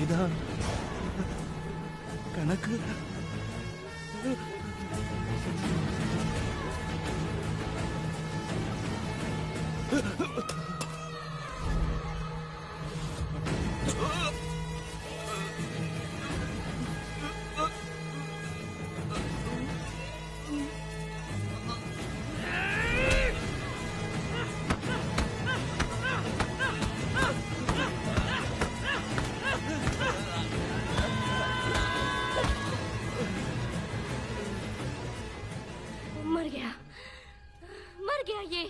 ഇതാ കണക്ക്. मर गया ये।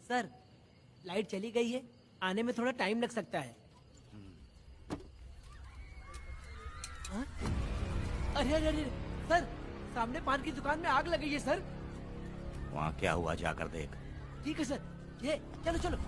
सर, लाइट चली गई है, आने में थोड़ा टाइम लग सकता है। हाँ? अरे अरे अरे सर, सामने पान की दुकान में आग लगी है सर। वहाँ क्या हुआ जाकर देख। ठीक है सर, ये चलो चलो।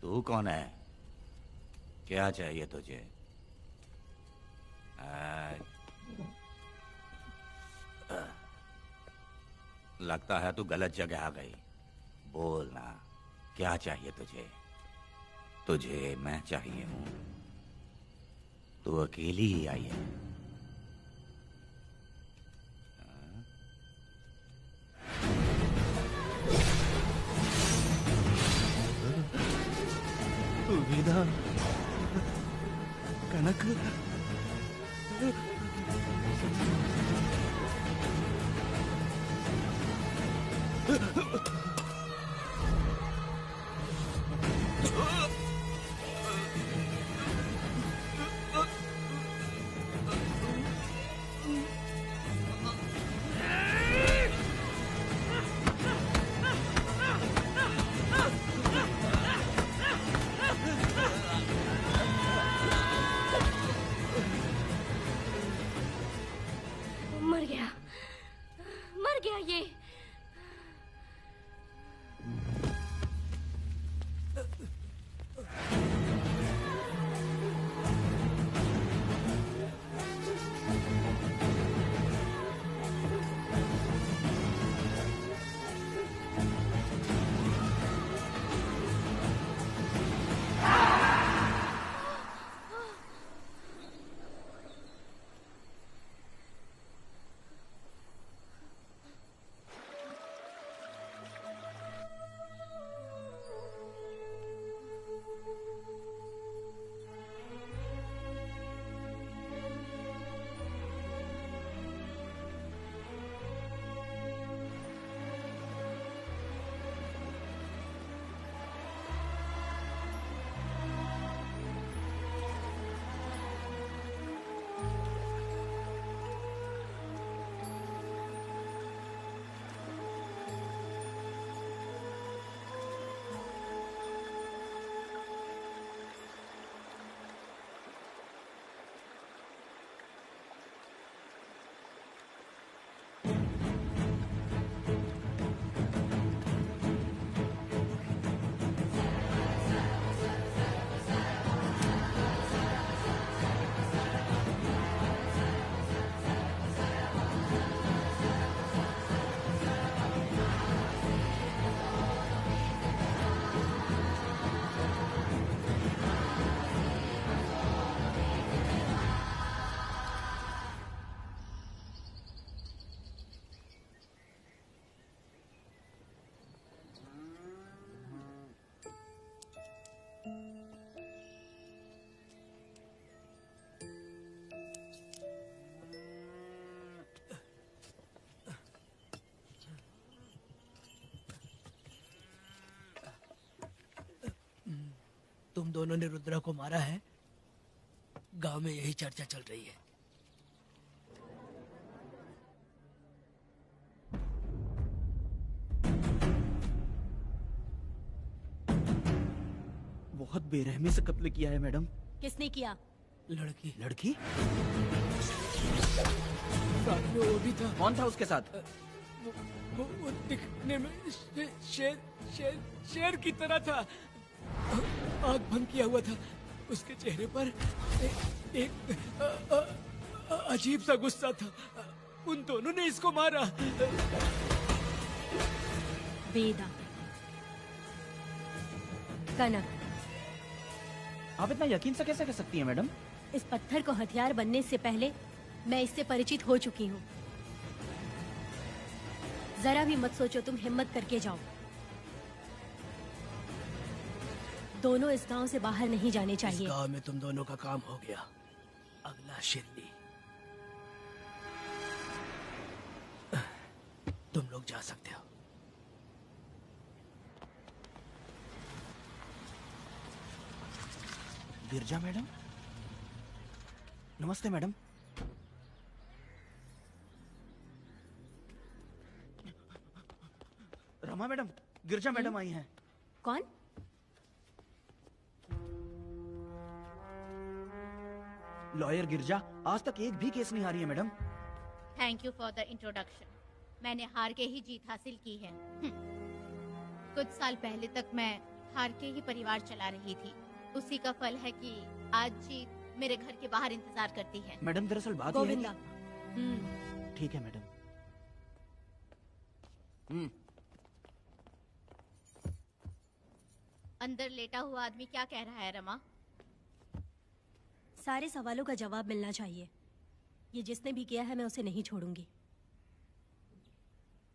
तू कौन है? क्या चाहिए तुझे? लगता है तू गलत जगह आ गई। बोल ना, क्या चाहिए तुझे? तुझे मैं चाहिए हूं। तू अकेली ही आई है। ഇതാ കണക്ക്. तुम दोनों ने रुद्रा को मारा है, गांव में यही चर्चा चल रही है। बहुत बेरहमी से कत्ल किया है मैडम। किसने किया? लड़की लड़की? साथ में वो भी था। कौन था उसके साथ? वो दिखने में शेर की तरह था। आग बंद किया हुआ था। उसके चेहरे पर एक अजीब सा गुस्सा था। उन दोनों ने इसको मारा। वेदा, कनक, आप इतना यकीन से कैसे कह सकती हैं मैडम? इस पत्थर को हथियार बनने से पहले मैं इससे परिचित हो चुकी हूँ। जरा भी मत सोचो, तुम हिम्मत करके जाओ। दोनों इस गांव से बाहर नहीं जाने चाहिए। इस गांव में तुम दोनों का काम हो गया। अगला शिरली। तुम लोग जा सकते हो। गिरजा मैडम? नमस्ते मैडम। रमा मैडम, गिरजा मैडम आई हैं। कौन? लॉयर गिरजा आज तक एक भी केस नहीं हारी है madam. Thank you for the introduction. मैंने हार के ही जीत हासिल की है। कुछ साल पहले तक मैं हार के ही परिवार चला रही थी। उसी का फल है कि आज जीत मेरे घर के बाहर इंतजार करती है। मैडम दरअसल बात यह है गोविंदा। कि... ठीक है मैडम। अंदर लेटा हुआ आदमी क्या कह रहा है रमा? सारे सवालों का जवाब मिलना चाहिए। ये जिसने भी किया है मैं उसे नहीं छोड़ूंगी।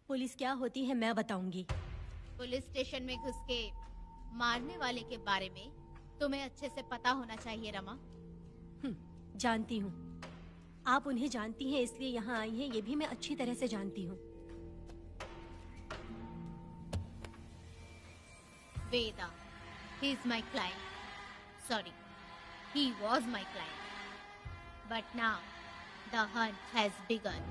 पुलिस क्या होती है मैं बताऊंगी। पुलिस स्टेशन में घुस के मारने वाले के बारे में तुम्हें अच्छे से पता होना चाहिए रमा। जानती हूँ। आप उन्हें जानती हैं इसलिए यहाँ आई हैं, ये भी मैं अच्छी तरह से जानती हूँ। वेदा, he is my client. Sorry, he was my client. But now, the hunt has begun.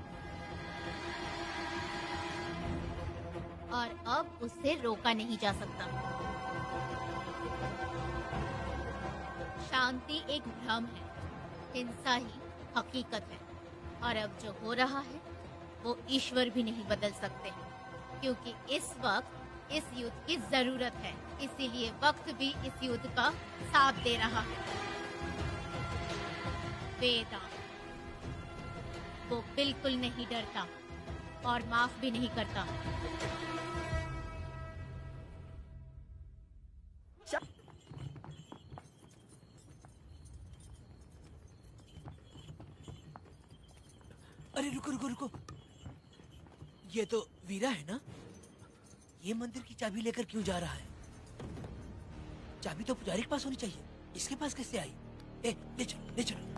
और अब उसे रोका नहीं जा सकता। शांति एक भ्रम है, हिंसा ही हकीकत है। और अब जो हो रहा है वो ईश्वर भी नहीं बदल सकते, क्योंकि इस वक्त इस युद्ध की जरूरत है। इसीलिए वक्त भी इस युद्ध का साथ दे रहा है। वेदा, वो बिल्कुल नहीं डरता और माफ भी नहीं करता। अरे रुको रुको रुको, ये तो वीरा है ना? ये मंदिर की चाबी लेकर क्यों जा रहा है? चाबी तो पुजारी के पास होनी चाहिए, इसके पास कैसे आई? ले चलो ले चलो।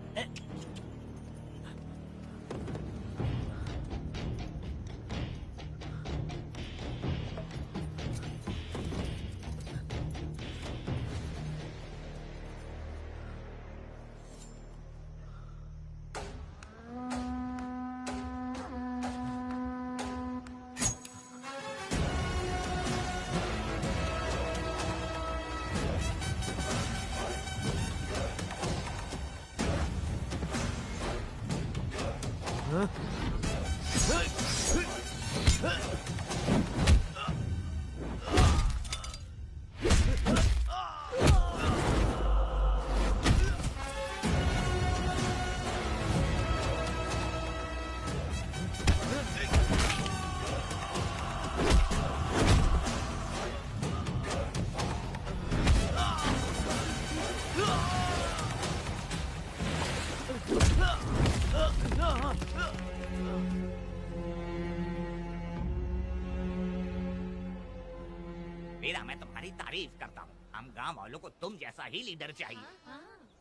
वीरा, मैं तुम्हारी तारीफ करता हूँ। हम गांव वालों को तुम जैसा ही लीडर चाहिए।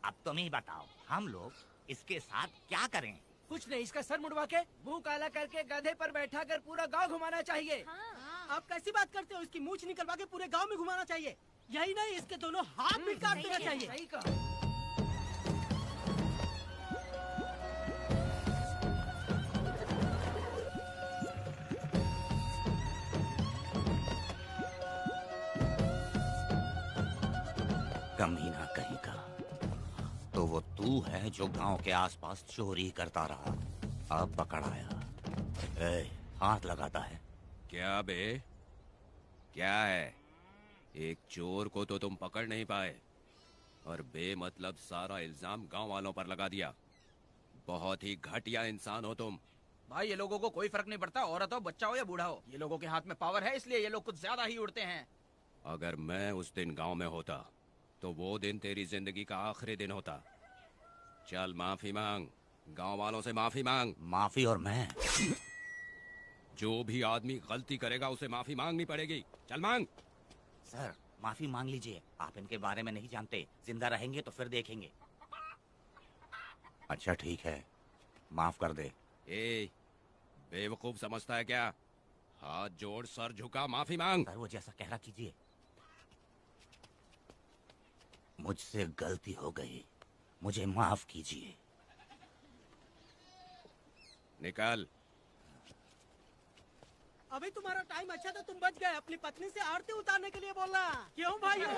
अब तुम ही बताओ, हम लोग इसके साथ क्या करें? कुछ नहीं, इसका सर मुड़वा के मुंह काला करके गधे पर बैठा कर पूरा गांव घुमाना चाहिए। आप कैसी बात करते हो? इसकी मूंछ निकलवा के पूरे गांव में घुमाना चाहिए। यही नहीं, इसके दोनों हाथ भी काट देना चाहिए। सही कहा। कमीना कहीं का। तो वो तू है जो गांव के आसपास चोरी करता रहा, अब पकड़ आया। ए, हाथ लगाता है। क्या बे, क्या है? एक चोर को तो तुम पकड़ नहीं पाए और बेमतलब सारा इल्जाम गांव वालों पर लगा दिया। बहुत ही घटिया इंसान हो तुम। भाई ये लोगों को कोई फर्क नहीं पड़ता, औरत हो, बच्चा हो या बूढ़ा हो। ये लोगों के हाथ में पावर है, इसलिए ये लोग कुछ ज्यादा ही उड़ते हैं। अगर मैं उस दिन गांव में होता तो वो दिन तेरी जिंदगी का आखिरी दिन होता। चल माफी मांग, गांव वालों से माफी मांग। माफी? और मैं? जो भी आदमी गलती करेगा उसे माफी मांगनी पड़ेगी। चल मांग। सर माफी मांग लीजिए, आप इनके बारे में नहीं जानते। जिंदा रहेंगे तो फिर देखेंगे। अच्छा ठीक है, माफ कर दे। ए, बेवकूफ समझता है क्या? हाथ जोड़, सर झुका, माफी मांग। सर वो जैसा कह रहा कीजिए। मुझसे गलती हो गई, मुझे माफ कीजिए। निकल। अभी तुम्हारा टाइम अच्छा था, तुम बच गए। अपनी पत्नी से आरती उतारने के लिए बोलना। क्यों भाई? कहाँ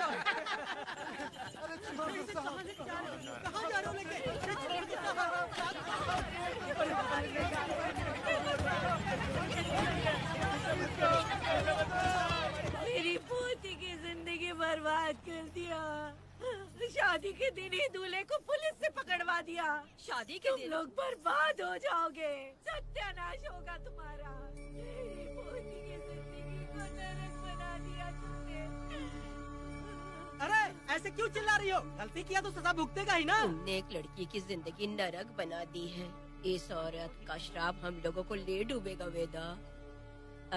जा रहे हो लेके? अरे छोड़ के मेरी पोती की जिंदगी बर्बाद कर दिया। शादी के दिन ही दूल्हे को पुलिस से पकड़वा दिया। शादी के दिन लोग बर्बाद हो जाओगे, सत्यानाश होगा तुम्हारा। मेरी पोती की जिंदगी को नरक बना दिया तुमने। अरे ऐसे क्यों चिल्ला रही हो? गलती किया तो सजा भुगतेगा ही ना। तुमने एक लड़की की जिंदगी नरक बना दी है। इस औरत का श्राप हम लोगों को ले डूबेगा वेदा।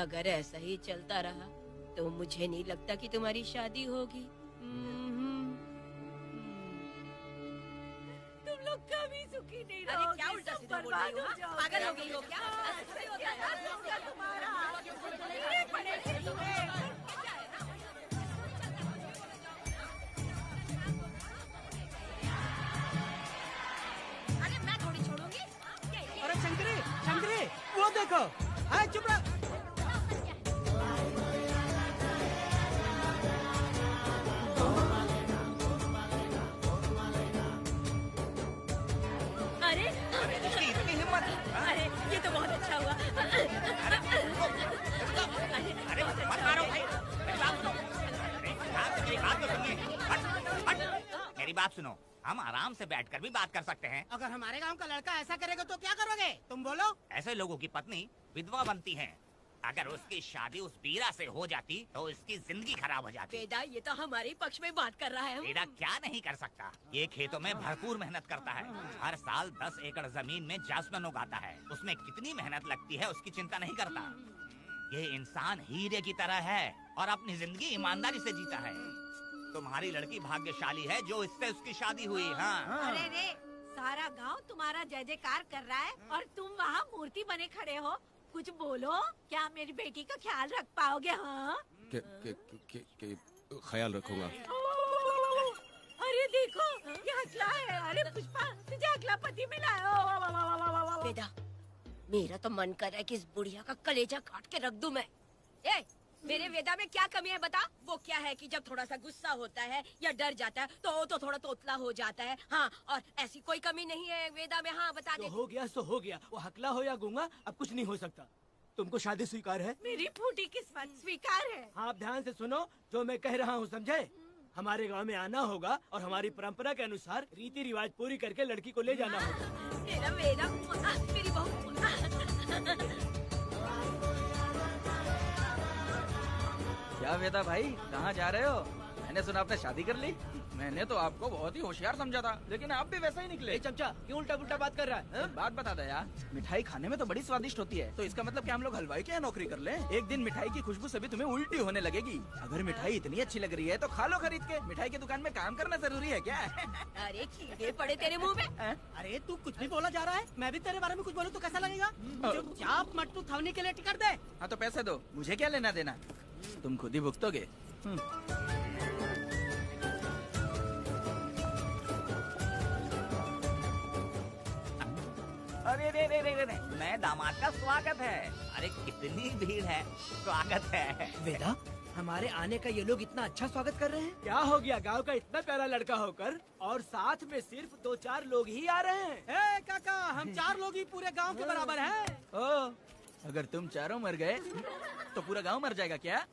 अगर ऐसा ही चलता रहा तो मुझे नहीं लगता कि तुम्हारी शादी होगी। तुम लोग कभी सुखी नहीं अरे रहोगे। क्या उल्टा सब सीधा बोल बर्बाद रही हो? हो जाओगे। पागल हो गई हो क्या? ऐसा ही होता है यार, होगा तुम्हारा। कीड़े पड़ेंगे तुम्हें। अरे मैं थोड़ी छोड़ूंगी। अरे शंकरी, शंकरी, वो देखो। हाय चुप रह। अरे इतनी हिम्मत? अरे ये तो बहुत अच्छा हुआ। अरे मत मारो भाई, मेरी बात सुनो। मेरी बात तो सुनिए। हट, हट। मेरी बात सुनो, हम आराम से बैठकर भी बात कर सकते हैं। अगर हमारे गांव का लड़का ऐसा करेगा तो क्या करोगे? तुम बोलो। ऐसे लोगों की पत्नी विधवा बनती है। अगर उसकी शादी उस बीरा से हो जाती तो उसकी जिंदगी खराब हो जाती। वेदा ये तो हमारे पक्ष में बात कर रहा है। बीरा क्या नहीं कर सकता? ये खेतों में भरपूर मेहनत करता है। हर साल 10 एकड़ जमीन में जासमन उगाता है। उसमें कितनी मेहनत लगती है उसकी चिंता नहीं करता। ये इंसान हीरे की तरह है और अपनी जिंदगी ईमानदारी से जीता है। तुम्हारी लड़की भाग्यशाली है जो इससे उसकी शादी हुई। हाँ अरे रे, सारा गांव तुम्हारा जय जयकार कर रहा है और तुम वहाँ मूर्ति बने खड़े हो। कुछ बोलो, क्या मेरी बेटी का ख्याल रख पाओगे? हाँ ख्याल रखूंगा। अरे देखो ये हकला है। अरे पुष्पा, तुझे हकला पति मिला है। वेदा मेरा तो मन कर रहा है कि इस बुढ़िया का कलेजा काट के रख दूं मैं। ए, मेरे वेदा में क्या कमी है बता? वो क्या है कि जब थोड़ा सा गुस्सा होता है या डर जाता है तो थोड़ा तोतला हो जाता है। हाँ, और ऐसी कोई कमी नहीं है वेदा में। हाँ बता दे। तो हो गया सो हो गया। वो हकला हो या गूंगा अब कुछ नहीं हो सकता। तुमको शादी स्वीकार है? मेरी फूटी किस्मत स्वीकार है। आप ध्यान से सुनो जो मैं कह रहा हूँ, समझे? हमारे गांव में आना होगा और हमारी परंपरा के अनुसार रीति रिवाज पूरी करके लड़की को ले जाना होगा। मेरा वेदा, मेरी बहू। क्या वेदा भाई, कहाँ जा रहे हो? मैंने सुना आपने शादी कर ली। मैंने तो आपको बहुत ही होशियार समझा था, लेकिन आप भी वैसा ही निकले। ए चमचा, क्यों उल्टा पुल्टा बात कर रहा है? एक बात बता दे यार, मिठाई खाने में तो बड़ी स्वादिष्ट होती है, तो इसका मतलब क्या हम लोग हलवाई के यहाँ नौकरी कर लें? एक दिन मिठाई की खुशबू से भी तुम्हें उल्टी होने लगेगी। अगर मिठाई इतनी अच्छी लग रही है तो खा लो खरीद के। मिठाई की दुकान में काम करना जरूरी है क्या? अरे कीड़े पड़े तेरे मुंह में। अरे तू कुछ भी बोला जा रहा है। मैं भी तेरे बारे में कुछ बोलूं तो कैसा लगेगा? चुपचाप मट्टू थवनी के लिए टिकट दे। हाँ तो पैसे दो, मुझे क्या लेना देना, तुम खुद ही भुगतोगे। अरे रे रे रे रे रे, मैं दामाद का स्वागत है। अरे कितनी भीड़ है, स्वागत है। वेदा, हमारे आने का ये लोग इतना अच्छा स्वागत कर रहे हैं। क्या हो गया गांव का इतना प्यारा लड़का होकर और साथ में सिर्फ 2-4 लोग ही आ रहे हैं। ए काका, हम 4 लोग ही पूरे गांव के बराबर हैं। ओ, अगर तुम चारों मर गए तो पूरा गांव मर जाएगा क्या?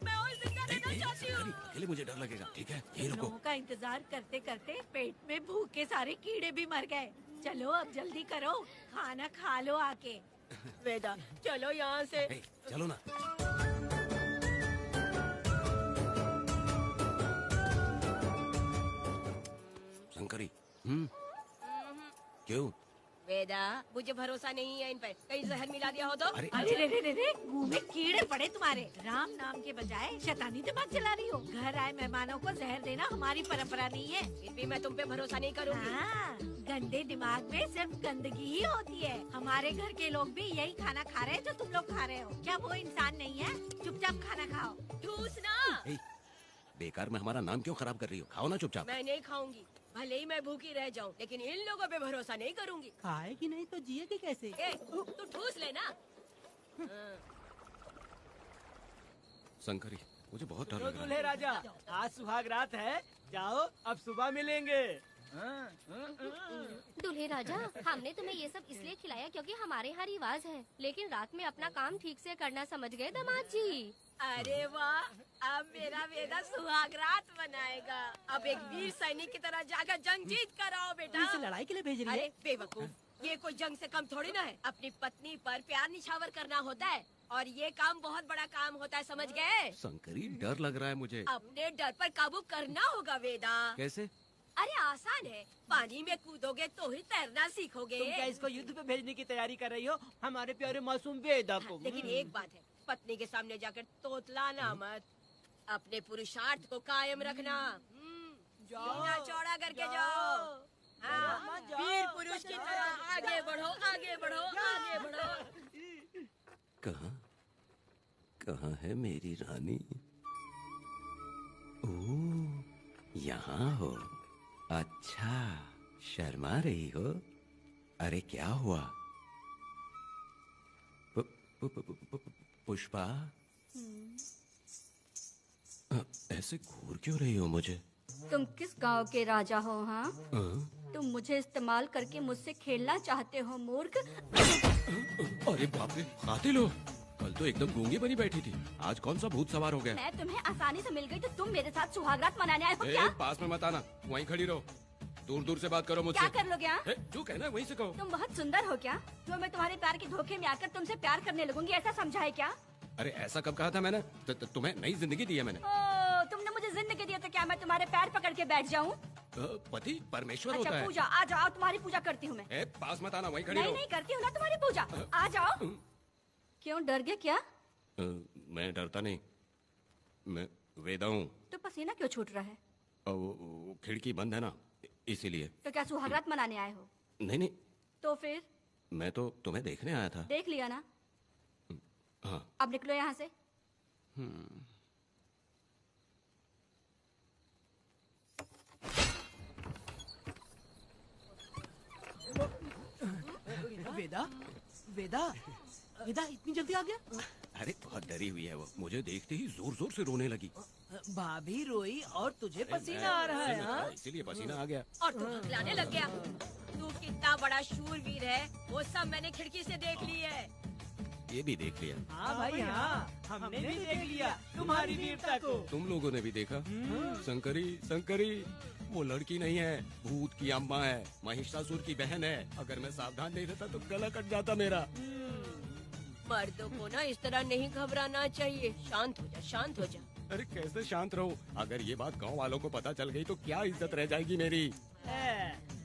मैं और जिंदा रहना चाहती हूँ। अकेले मुझे डर लगेगा, ठीक है? यही रुको। लोगों का इंतजार करते करते पेट में भूख के सारे कीड़े भी मर गए। चलो अब जल्दी करो, खाना खा लो आके। वेदा, चलो यहाँ से। ए, चलो ना। शंकरी, क्यों? वेदा, मुझे भरोसा नहीं है इन पर, कहीं जहर मिला दिया हो तो। अरे अरे रे रे रे रे, मुंह में कीड़े पड़े तुम्हारे। राम नाम के बजाय शैतानी दिमाग चला रही हो। घर आए मेहमानों को जहर देना हमारी परंपरा नहीं है। फिर भी मैं तुम पे भरोसा नहीं करूँगी। हाँ, गंदे दिमाग में सिर्फ गंदगी ही होती है। हमारे घर के लोग भी यही खाना खा रहे हैं जो तुम लोग खा रहे हो। क्या वो इंसान नहीं है? चुपचाप खाना खाओ। ठूस ना। ए, बेकार में हमारा नाम क्यों खराब कर रही हो? खाओ ना चुपचाप। मैं नहीं खाऊंगी, भले ही मैं भूखी रह जाऊं, लेकिन इन लोगों पे भरोसा नहीं करूंगी। खाएगी नहीं तो जिएगी कैसे? ए, तू ठूस लेना। शंकरी, मुझे बहुत डर तो लग रहा दूल्हे है। राजा, आज सुहाग रात है, जाओ अब सुबह मिलेंगे। दूल्हे राजा, हमने तुम्हें ये सब इसलिए खिलाया क्योंकि हमारे यहाँ रिवाज है, लेकिन रात में अपना काम ठीक से करना समझ गए दामाद जी। अरे वाह, अब मेरा वेदा सुहाग रात मनाएगा। अब एक वीर सैनिक की तरह जाकर जंग जीत कर आओ बेटा। इसे लड़ाई के लिए भेज रही है? अरे बेवकूफ, ये कोई जंग से कम थोड़ी ना है। अपनी पत्नी पर प्यार निछावर करना होता है और ये काम बहुत बड़ा काम होता है, समझ गए? शंकरी, डर लग रहा है मुझे। अपने डर पर काबू करना होगा वेदा। कैसे? अरे आसान है, पानी में कूदोगे तो ही तैरना सीखोगे। तुम क्या इसको युद्ध पे भेजने की तैयारी कर रही हो? हमारे प्यारे मासूम वेदा को। लेकिन एक बात है, पत्नी के सामने जाकर तोतलाना मत। अपने पुरुषार्थ को कायम रखना। सीना चौड़ा करके जाओ। हाँ, वीर पुरुष की तरह आगे बढ़ो, आगे बढ़ो, आगे बढ़ो। कहाँ कहाँ है मेरी रानी? ओह, यहाँ हो। अच्छा, शर्मा रही हो? अरे क्या हुआ? पुष्पा, ऐसे घूर क्यों रही हो मुझे? तुम किस गांव के राजा हो? हाँ, तुम मुझे इस्तेमाल करके मुझसे खेलना चाहते हो मूर्ख। अरे बाप रे, कातिल हो? कल तो एकदम गूंगी बनी बैठी थी, आज कौन सा भूत सवार हो गया? मैं तुम्हें आसानी से मिल गई तो तुम मेरे साथ सुहागरात मनाने आए हो ए, क्या? पास में मत आना, वहीं खड़ी रहो। दूर दूर से बात करो मुझसे। क्या कर लोगे? हाँ? ए, जो कहना है वहीं से कहो। तुम बहुत सुंदर हो क्या, जो मैं तुम्हारे प्यार के धोखे में आकर तुमसे प्यार करने लगूंगी, ऐसा समझा है क्या? अरे ऐसा कब कहा था मैंने? तुम्हें नई जिंदगी दी है मैंने। ओ, तुमने मुझे जिंदगी दी है तो क्या मैं तुम्हारे पैर पकड़ के बैठ जाऊं? पति परमेश्वर अच्छा होता है। पूजा, आ जाओ, तुम्हारी पूजा करती हूँ मैं। ए, पास मत आना, वहीं खड़ी नहीं रहो। नहीं करती हूँ ना तुम्हारी पूजा, आ जाओ। क्यों डर गए क्या? मैं डरता नहीं, मैं वेदा हूँ। तो पसीना क्यों छूट रहा है? वो खिड़की बंद है ना, इसीलिए। तो क्या सुहागरात मनाने आए हो? नहीं नहीं, तो फिर मैं तो तुम्हें देखने आया था। देख लिया ना, हाँ। अब निकलो यहाँ से। वेदा, वेदा, वेदा इतनी जल्दी आ गया? अरे बहुत डरी हुई है वो, मुझे देखते ही जोर जोर से रोने लगी। भाभी रोई और तुझे पसीना आ रहा है? हाँ? इसीलिए पसीना आ गया। और तू हकलाने लग गया। तू कितना बड़ा शूरवीर है, वो सब मैंने खिड़की से देख ली है। ये भी देख लिया। हाँ भाई हाँ, हमने भी देख लिया तुम्हारी वीरता को। तुम लोगों ने भी देखा? शंकरी, शंकरी, वो लड़की नहीं है, भूत की अम्मा है, महिषासुर की बहन है। अगर मैं सावधान नहीं रहता तो गला कट जाता मेरा। मर्दों को ना इस तरह नहीं घबराना चाहिए। शांत हो जा, शांत हो जा। अरे कैसे शांत रहूं? अगर ये बात गांव वालों को पता चल गई तो क्या इज्जत रह जाएगी मेरी?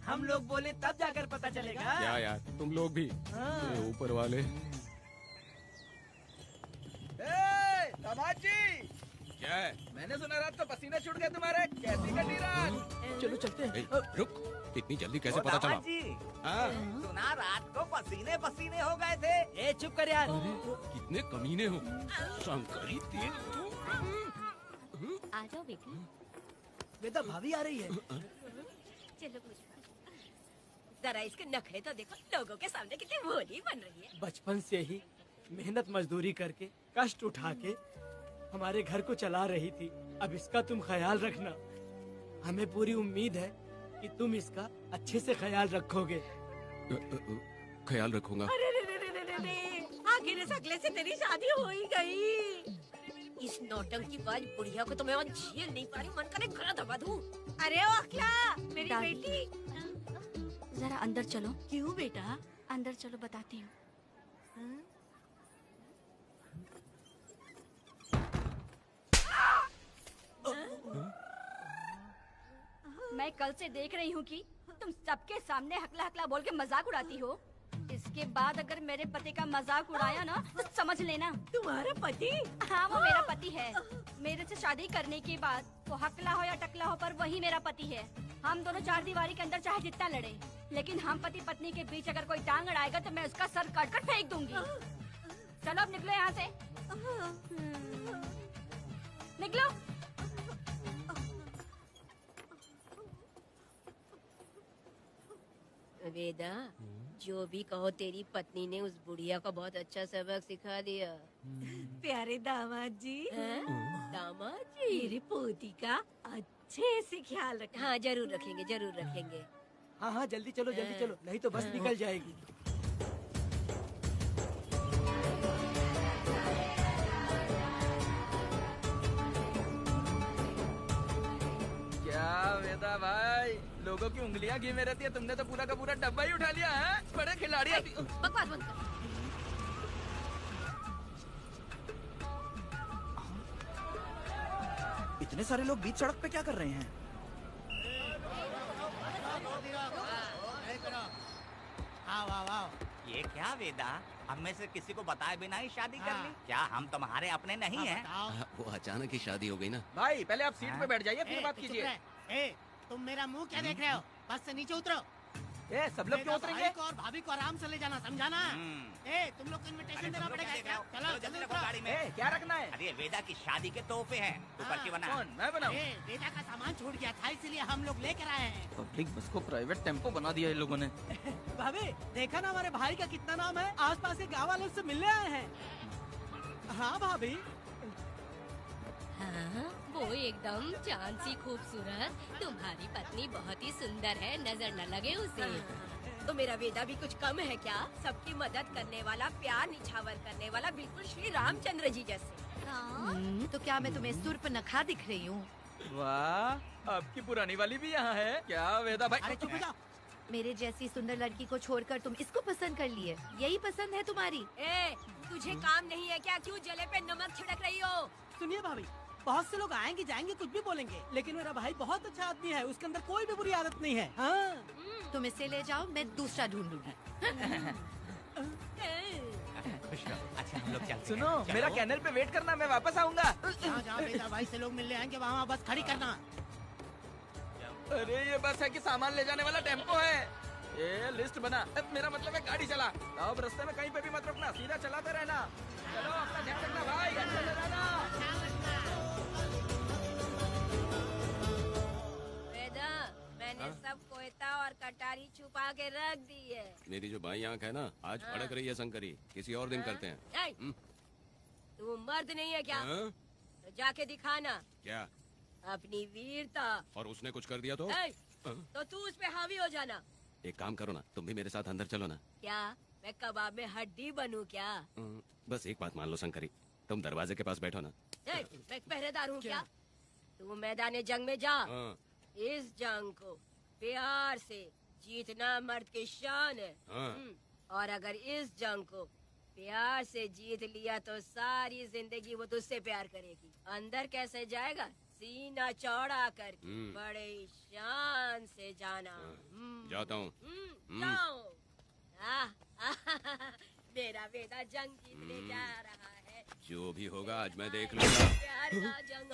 हम लोग बोले तब जाकर पता चलेगा। क्या यार, तुम लोग भी ऊपर वाले। दामाद जी, क्या है? मैंने सुना रात को पसीने छूट गए तुम्हारे, कैसी कटी रात? चलो चलते हैं। ए, रुक, इतनी जल्दी कैसे पता चला? जी, हाँ? सुना रात को पसीने पसीने हो गए थे। ए चुप कर यार। कितने कमीने हो शंकरी, तेल तू। आ जाओ बेटी। वेदा भाभी आ रही है। चलो पुष्पा। जरा इसके नखरे तो देखो, लोगों के सामने कितनी भोली बन रही है। बचपन से ही मेहनत मजदूरी करके कष्ट उठा के हमारे घर को चला रही थी। अब इसका तुम ख्याल रखना। हमें पूरी उम्मीद है कि तुम इसका अच्छे से ख्याल रखोगे। ख्याल रखूंगा। अरे रे रे रे रे रे रे, आखिर इस अगले से तेरी शादी हो ही गई। इस नौटंकी बाज बुढ़िया को तो मैं झेल नहीं पा रही, मन करे गला दबा दूं। अरे ओ अखला, मेरी दादी। बेटी। जरा अंदर चलो। क्यों बेटा? अंदर चलो, बताती हूँ। मैं कल से देख रही हूँ कि तुम सबके सामने हकला हकला बोल के मजाक उड़ाती हो। इसके बाद अगर मेरे पति का मजाक उड़ाया ना तो समझ लेना। तुम्हारा पति? हाँ, वो मेरा पति है। मेरे से शादी करने के बाद वो हकला हो या टकला हो, पर वही मेरा पति है। हम दोनों चार दीवारी के अंदर चाहे जितना लड़े, लेकिन हम पति पत्नी के बीच अगर कोई टांग अड़ाएगा तो मैं उसका सर काट कर फेंक दूंगी। चलो अब निकलो यहाँ से। निकलो। वेदा, जो भी कहो, तेरी पत्नी ने उस बुढ़िया को बहुत अच्छा सबक सिखा दिया। प्यारे दामाद जी, दामाद जी, मेरी पोती का अच्छे से ख्याल रखना। हाँ जरूर रखेंगे, जरूर रखेंगे। हाँ हाँ, जल्दी चलो जल्दी चलो, नहीं तो बस निकल जाएगी। क्या वेदा भाई, लोगों की उंगलियां घी में रहती है, तुमने तो पूरा का पूरा डब्बा ही उठा लिया है। बड़े खिलाड़ी। बकवास बंद कर। इतने सारे लोग बीच सड़क पे क्या कर रहे हैं? ये क्या वेदा, हम में से किसी को बताए बिना ही शादी कर ली? क्या हम तुम्हारे अपने नहीं हैं? वो अचानक ही शादी हो गई ना। भाई पहले आप सीट पे बैठ जाइए, फिर बात कीजिए। तुम मेरा मुंह क्या देख रहे हो? बस से नीचे उतरो। ए, सब लोग क्यों उतरेंगे? भाई को और भाभी को आराम से ले जाना, समझाना? तुम लोग को इनविटेशन देना पड़ेगा। चलो जल्दी उतरो। गाड़ी में ए, क्या रखना है? अरे वेदा की शादी के तोहफे हैं, तू पर्ची बना। कौन, मैं बनाऊं? बेटा का सामान छूट गया था, इसीलिए हम लोग लेकर आए हैं। पब्लिक बस को प्राइवेट टेम्पो बना दिया इन लोगों ने। भाभी, देखा ना हमारे भाई का कितना नाम है? आसपास के गाँव वालों से मिलने आए हैं। हाँ भाभी। हाँ, वो एकदम चांद सी खूबसूरत। तुम्हारी पत्नी बहुत ही सुंदर है, नजर न लगे उसे। तो मेरा वेदा भी कुछ कम है क्या? सबकी मदद करने वाला, प्यार निछावर करने वाला, बिल्कुल श्री रामचंद्र जी जैसे। तो क्या मैं तुम्हें सूर्पनखा दिख रही हूँ? वाह, आपकी पुरानी वाली भी यहाँ है क्या वेदा भाई? अरे चुप हो जाओ। मेरे जैसी सुंदर लड़की को छोड़कर तुम इसको पसंद कर लिए, यही पसंद है तुम्हारी? ए, तुझे काम नहीं है क्या? क्यों जले पे नमक छिड़क रही हो? सुनिए भाभी, बहुत से लोग आएंगे जाएंगे, कुछ भी बोलेंगे, लेकिन मेरा भाई बहुत अच्छा आदमी है, उसके अंदर कोई भी बुरी आदत नहीं है। हाँ। तुम इसे ले जाओ, मैं दूसरा ढूंढूंगी। अच्छा हम लोग चलते हैं। सुनो, चलो। मेरा कैनल पे वेट करना, मैं वापस आऊंगा। जहाँ वेदा भाई से लोग मिलने आएंगे वहाँ बस खड़ी करना। अरे ये बस है कि सामान ले जाने वाला टेम्पो है। ये लिस्ट बना, अब मेरा मतलब है गाड़ी चला। अब रास्ते में कहीं पे भी मत रुकना, सीधा चलाते रहना। चलो अपना ध्यान रखना भाई, अच्छे से रहना। वेदा, मैंने सब कोयता और कटारी छुपा के रख दी है। मेरी जो बाई आंख है ना, आज फड़क रही है शंकरी। किसी और दिन करते हैं। ए, तू मर्द नहीं है क्या? हाँ? तो जाके दिखाना क्या? अपनी वीरता। और उसने कुछ कर दिया तो? ए, तो तू उस पे हावी हो जाना। एक काम करो ना, तुम भी मेरे साथ अंदर चलो ना। क्या मैं कबाब में हड्डी बनूं क्या? बस एक बात मान लो शंकरी, तुम दरवाजे के पास बैठो ना। ए, मैं पहरेदार हूँ क्या? तू मैदान जंग में जा। हाँ। इस जंग को प्यार से जीतना मर्द की शान है। हाँ। और अगर इस जंग को प्यार से जीत लिया तो सारी जिंदगी वो तुझसे प्यार करेगी। अंदर कैसे जाएगा? सीना चौड़ा करके बड़े शान से जाना। जाता हूँ। जाओ। मेरा बेटा जंग जीतने जा रहा है। जो भी होगा आज मैं देख लूंगा। प्यार का जंग।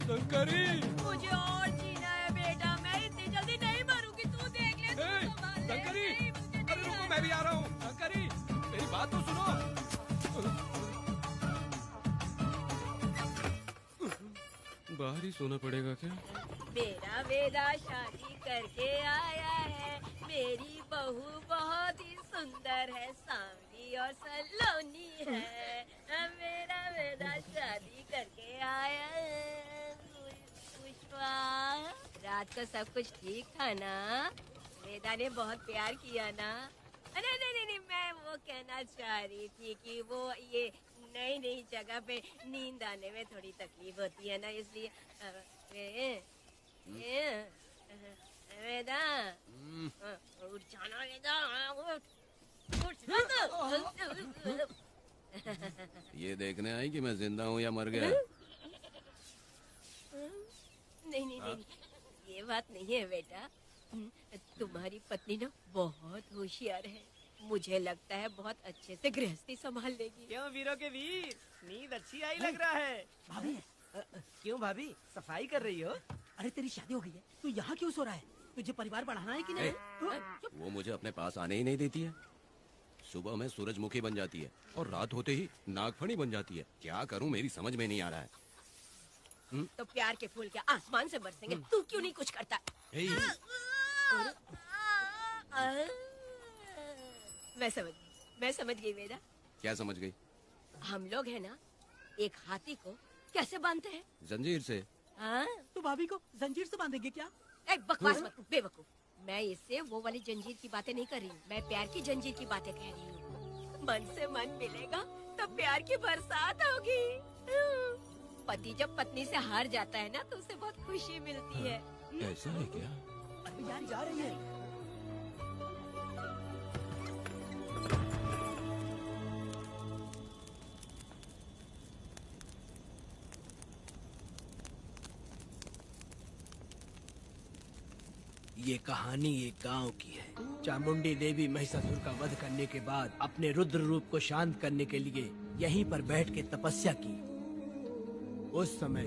शंकरी, मुझे और जीना है बेटा, मैं इतनी जल्दी नहीं मरूंगी। तू देख ले, तू तो मर ले। शंकरी, नहीं, मुझे अरे नहीं रुको, मैं भी आ रहा हूँ। शंकरी, मेरी बात तो सुनो। बाहर ही सोना पड़ेगा क्या? मेरा वेदा शादी करके आया है, मेरी बहू बहुत ही सुंदर है, सांवली और सलोनी है। मेरा वेदा शादी करके आया है। पुष्पा, रात को सब कुछ ठीक था ना? वेदा ने बहुत प्यार किया ना? नहीं नहीं नहीं, मैं वो कहना चाह रही थी कि वो ये नई नई जगह पे नींद आने में थोड़ी तकलीफ होती है ना, इसलिए वेदा उठ जाना, वेदा उठ। ये देखने आई कि मैं जिंदा हूँ या मर गया? नहीं नहीं नहीं, ये बात नहीं है बेटा। तुम्हारी पत्नी ना बहुत होशियार है, मुझे लगता है बहुत अच्छे से गृहस्थी संभाल लेगी। क्यों वीरों के वीर, नींद अच्छी आई लग रहा है। भाभी, क्यों भाभी, सफाई कर रही हो? अरे तेरी शादी हो गई है, तू यहाँ क्यों सो रहा है? तुझे परिवार बढ़ाना है कि नहीं? वो मुझे अपने पास आने ही नहीं देती है। सुबह में सूरजमुखी बन जाती है और रात होते ही नागफनी बन जाती है। क्या करूं, मेरी समझ में नहीं आ रहा है। तो प्यार के फूल क्या आसमान से बरसेंगे? तू क्यों नहीं कुछ करता? मैं समझ गई वेदा। क्या समझ गई? हम लोग है ना, एक हाथी को कैसे बांधते हैं? जंजीर से। हाँ? तू भाभी को जंजीर से बांधेगी क्या? बकवास मत कर, बेवकूफ। मैं इससे वो वाली जंजीर की बातें नहीं कर रही हूँ, मैं प्यार की जंजीर की बातें कह रही हूँ। मन से मन मिलेगा तो प्यार की बरसात होगी। पति जब पत्नी से हार जाता है ना तो उसे बहुत खुशी मिलती है। ऐसा है क्या? अरे यार जा रही है। ये कहानी एक गांव की है। चामुंडी देवी महिषासुर का वध करने के बाद अपने रुद्र रूप को शांत करने के लिए यहीं पर बैठ के तपस्या की। उस समय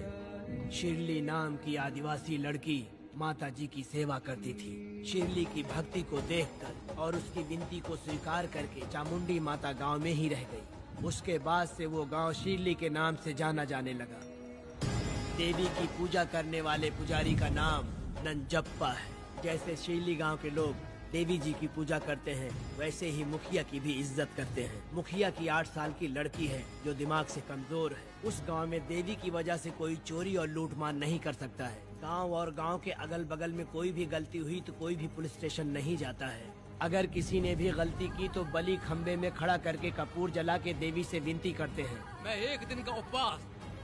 शिरली नाम की आदिवासी लड़की माता जी की सेवा करती थी। शिरली की भक्ति को देखकर और उसकी विनती को स्वीकार करके चामुंडी माता गांव में ही रह गई। उसके बाद से वो गांव शिरली के नाम से जाना जाने लगा। देवी की पूजा करने वाले पुजारी का नाम नंजप्पा है। जैसे शिरली गांव के लोग देवी जी की पूजा करते हैं, वैसे ही मुखिया की भी इज्जत करते हैं। मुखिया की 8 साल की लड़की है जो दिमाग से कमजोर है। उस गांव में देवी की वजह से कोई चोरी और लूटमार नहीं कर सकता है। गांव और गांव के अगल बगल में कोई भी गलती हुई तो कोई भी पुलिस स्टेशन नहीं जाता है। अगर किसी ने भी गलती की तो बलि खम्बे में खड़ा करके कपूर जला के देवी से विनती करते हैं। मैं 1 दिन का उपवास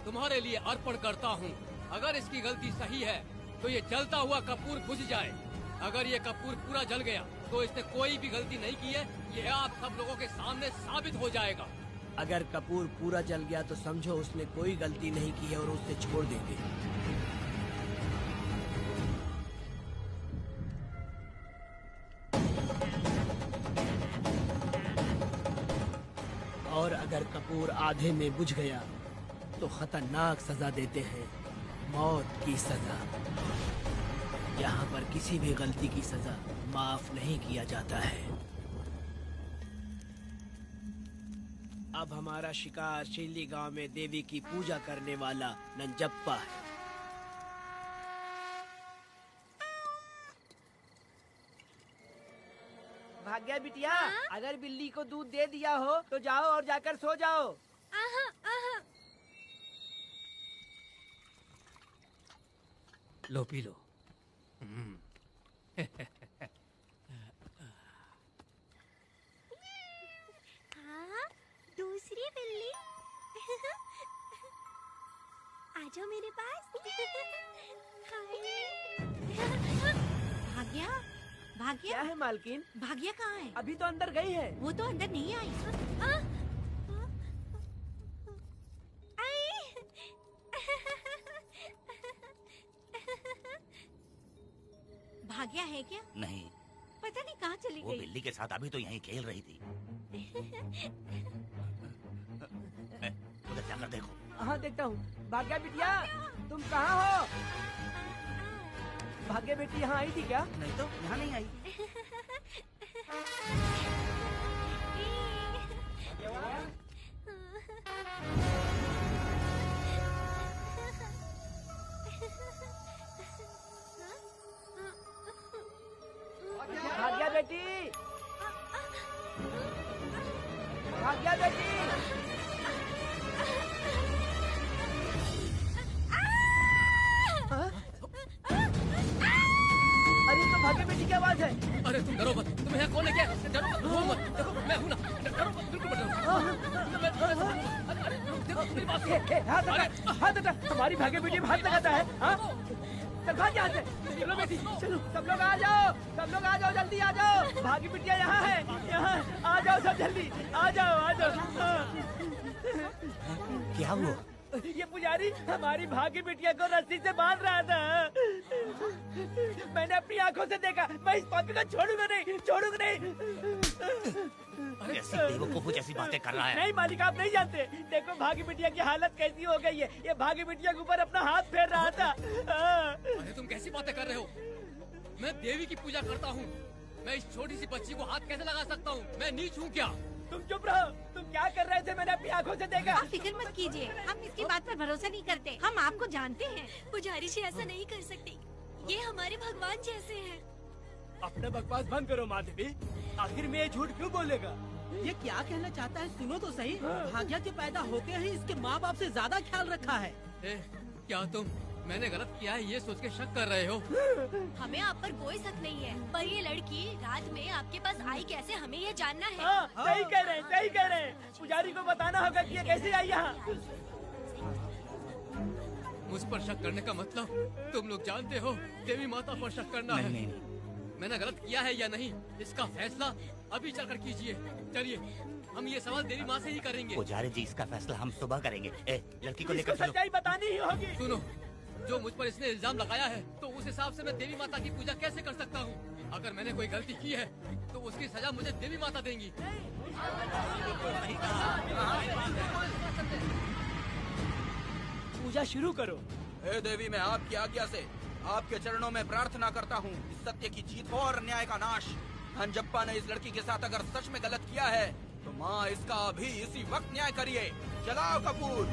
तुम्हारे लिए अर्पण करता हूँ। अगर इसकी गलती सही है तो ये जलता हुआ कपूर बुझ जाए। अगर ये कपूर पूरा जल गया तो इसने कोई भी गलती नहीं की है, ये आप सब लोगों के सामने साबित हो जाएगा। अगर कपूर पूरा जल गया तो समझो उसने कोई गलती नहीं की है और उसे छोड़ देंगे। और अगर कपूर आधे में बुझ गया तो खतरनाक सजा देते हैं, मौत की सजा। यहाँ पर किसी भी गलती की सजा माफ नहीं किया जाता है। अब हमारा शिकार शिरली गांव में देवी की पूजा करने वाला नंजप्पा है। भाग्या बिटिया, अगर बिल्ली को दूध दे दिया हो तो जाओ और जाकर सो जाओ। लो पी लो। हाँ, दूसरी बिल्ली। आ जाओ मेरे पास। भाग्या, भाग्या। क्या है मालकिन? भाग्या कहाँ है? अभी तो अंदर गई है। वो तो अंदर नहीं आई। भाग्या है क्या? नहीं, पता नहीं कहाँ चली वो गई। बिल्ली के साथ अभी तो यहीं खेल रही थी। उधर जाकर देखो। हाँ देखता हूँ। भाग्या बिटिया, तुम कहाँ हो? भाग्या बेटी यहाँ आई थी क्या? नहीं तो यहाँ नहीं आई। बेटी, भाग्या बेटी। अरे तो भाग्य बेटी की आवाज है। अरे तुम डरो मत, तुम यहाँ कौन है क्या? डरो मत, रो मत, देखो मैं हूँ ना, डरो मत, बिल्कुल मत डरो। अरे देखो मेरी बात सुनो। हाथ हटा, हमारी भाग्य बेटी में हाथ लगाता है। हाँ? चल भाग यहाँ से। चलो बेटी, चलो सब लोग आ जाओ, सब लोग आ जाओ, जल्दी आ जाओ। भाग्य बिटिया यहाँ है, यहाँ आ जाओ सब जल्दी, आ जाओ, आ जाओ। क्या हुआ? ये पुजारी हमारी भाग्य बिटिया को रस्सी से बांध रहा था। मैंने अपनी आंखों से देखा। मैं इस पापी को छोड़ूंगा नहीं, छोड़ूंगा नहीं। ऐसी बेवकूफों जैसी बातें कर रहा है। नहीं मालिक, आप नहीं जानते। देखो भाग्य बिटिया की हालत कैसी हो गई है। ये भाग्य बिटिया के ऊपर अपना हाथ फेर रहा था। अरे तुम कैसी बातें कर रहे हो? मैं देवी की पूजा करता हूँ। मैं इस छोटी सी बच्ची को हाथ कैसे लगा सकता हूँ? मैं नीच हूँ क्या? तुम चुप रहो। तुम क्या कर रहे थे? मैंने अपनी आंखों से देखा। आप फिक्र मत कीजिए, हम इसकी बात पर भरोसा नहीं करते। हम आपको जानते हैं। पुजारी जी ऐसा नहीं कर सकती, ये हमारे भगवान जैसे हैं। अपना बकवास बंद करो माधवी। आखिर में ये झूठ क्यों बोलेगा? ये क्या कहना चाहता है? सुनो तो सही। भाग्या के पैदा होते ही इसके माँ बाप से ज्यादा ख्याल रखा है। क्या तुम मैंने गलत किया है ये सोच के शक कर रहे हो? हमें आप पर कोई शक नहीं है, पर ये लड़की रात में आपके पास आई कैसे, हमें ये जानना है। सही कह रहे हैं, सही कह रहे हैं। पुजारी को बताना होगा कि ये कैसे आई यहाँ। मुझ पर शक करने का मतलब तुम लोग जानते हो देवी माता पर शक करना है। मैंने गलत किया है या नहीं, इसका फैसला अभी चलकर कीजिए। चलिए हम ये सवाल देवी माँ से ही करेंगे। पुजारी जी, इसका फैसला हम सुबह करेंगे। लड़की को लेकर चलो। सच्चाई बतानी ही होगी। सुनो, जो मुझ पर इसने इल्जाम लगाया है, तो उस हिसाब से मैं देवी माता की पूजा कैसे कर सकता हूँ? अगर मैंने कोई गलती की है, तो उसकी सजा मुझे देवी माता देंगी। पूजा शुरू करो। हे देवी, मैं आपकी आज्ञा से आपके चरणों में प्रार्थना करता हूँ, सत्य की जीत हो और न्याय का नाश। अंजप्पा ने इस लड़की के साथ अगर सच में गलत किया है, तो माँ इसका अभी इसी वक्त न्याय करिए। जलाओ कपूर।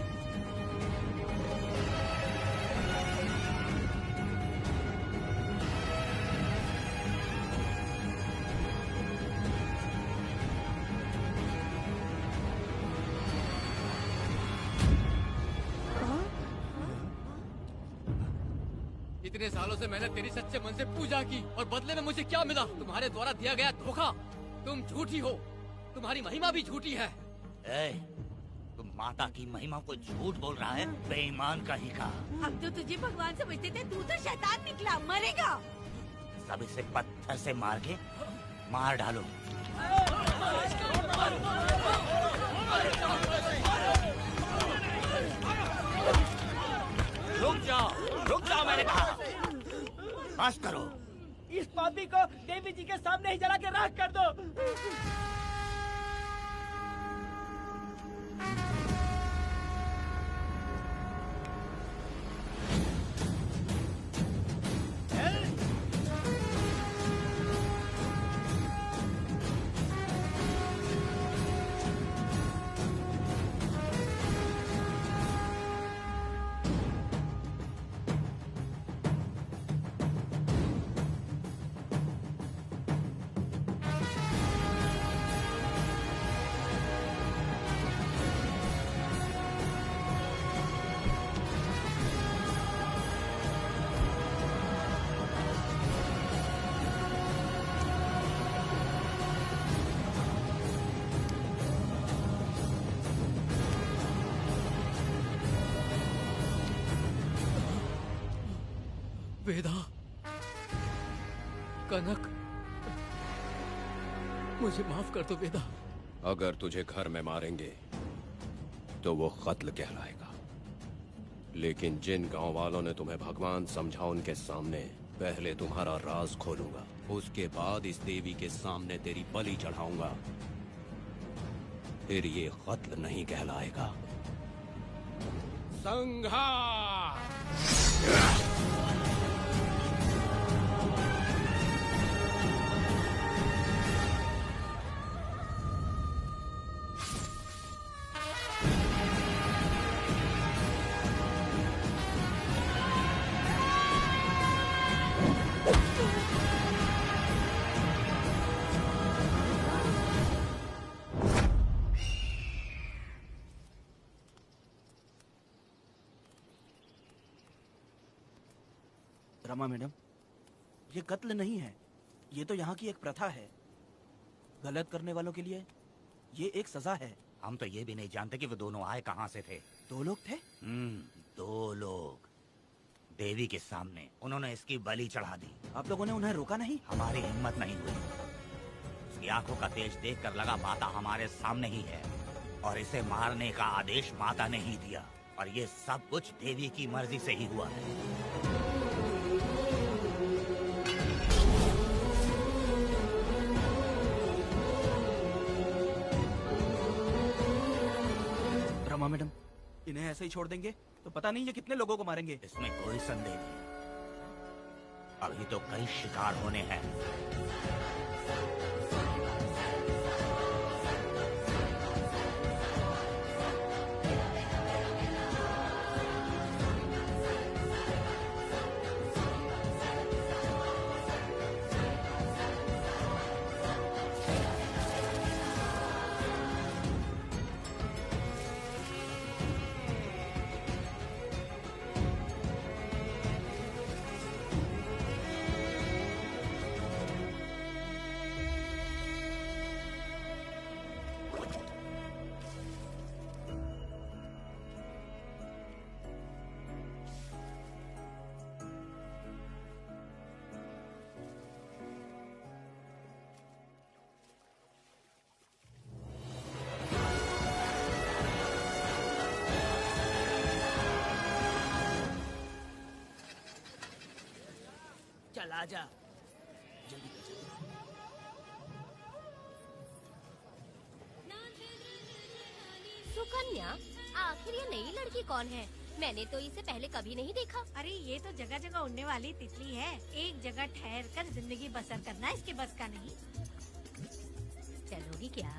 इतने सालों से मैंने तेरी सच्चे मन से पूजा की और बदले में मुझे क्या मिला? तुम्हारे द्वारा दिया गया धोखा। तुम झूठी हो, तुम्हारी महिमा भी झूठी है। तुम माता की महिमा को झूठ बोल रहा है, बेईमान का ही का। हम तो तुझे भगवान समझते थे, तू तो शैतान निकला, मरेगा। सब इसे पत्थर से मार के मार डालो। रुक जाओ मैंने कहा। बस करो। इस पापी को देवी जी के सामने ही जला के राख कर दो। वेदा, कनक, मुझे माफ कर दो वेदा। अगर तुझे घर में मारेंगे तो वो कत्ल कहलाएगा, लेकिन जिन गांव वालों ने तुम्हें भगवान समझा उनके सामने पहले तुम्हारा राज खोलूंगा, उसके बाद इस देवी के सामने तेरी बलि चढ़ाऊंगा। फिर ये कत्ल नहीं कहलाएगा। संहार! रमा मैडम, ये कत्ल नहीं है, ये तो यहाँ की एक प्रथा है। गलत करने वालों के लिए ये एक सजा है। हम तो ये भी नहीं जानते कि वो दोनों आए कहाँ से थे। 2 लोग थे? 2 लोग देवी के सामने, उन्होंने इसकी बलि चढ़ा दी। आप लोगों ने उन्हें रोका नहीं? हमारी हिम्मत नहीं हुई। उसकी आंखों का तेज देखकर लगा माता हमारे सामने ही है और इसे मारने का आदेश माता ने ही दिया, और ये सब कुछ देवी की मर्जी से ही हुआ है। रमा मैडम, इन्हें ऐसे ही छोड़ देंगे तो पता नहीं ये कितने लोगों को मारेंगे। इसमें कोई संदेह नहीं, अभी तो कई शिकार होने हैं। चल आजा, जल्दी कर, जल्दी। सुकन्या, आखिर ये नई लड़की कौन है? मैंने तो इसे पहले कभी नहीं देखा। अरे ये तो जगह जगह उड़ने वाली तितली है। एक जगह ठहर कर जिंदगी बसर करना इसके बस का नहीं। चलोगी क्या?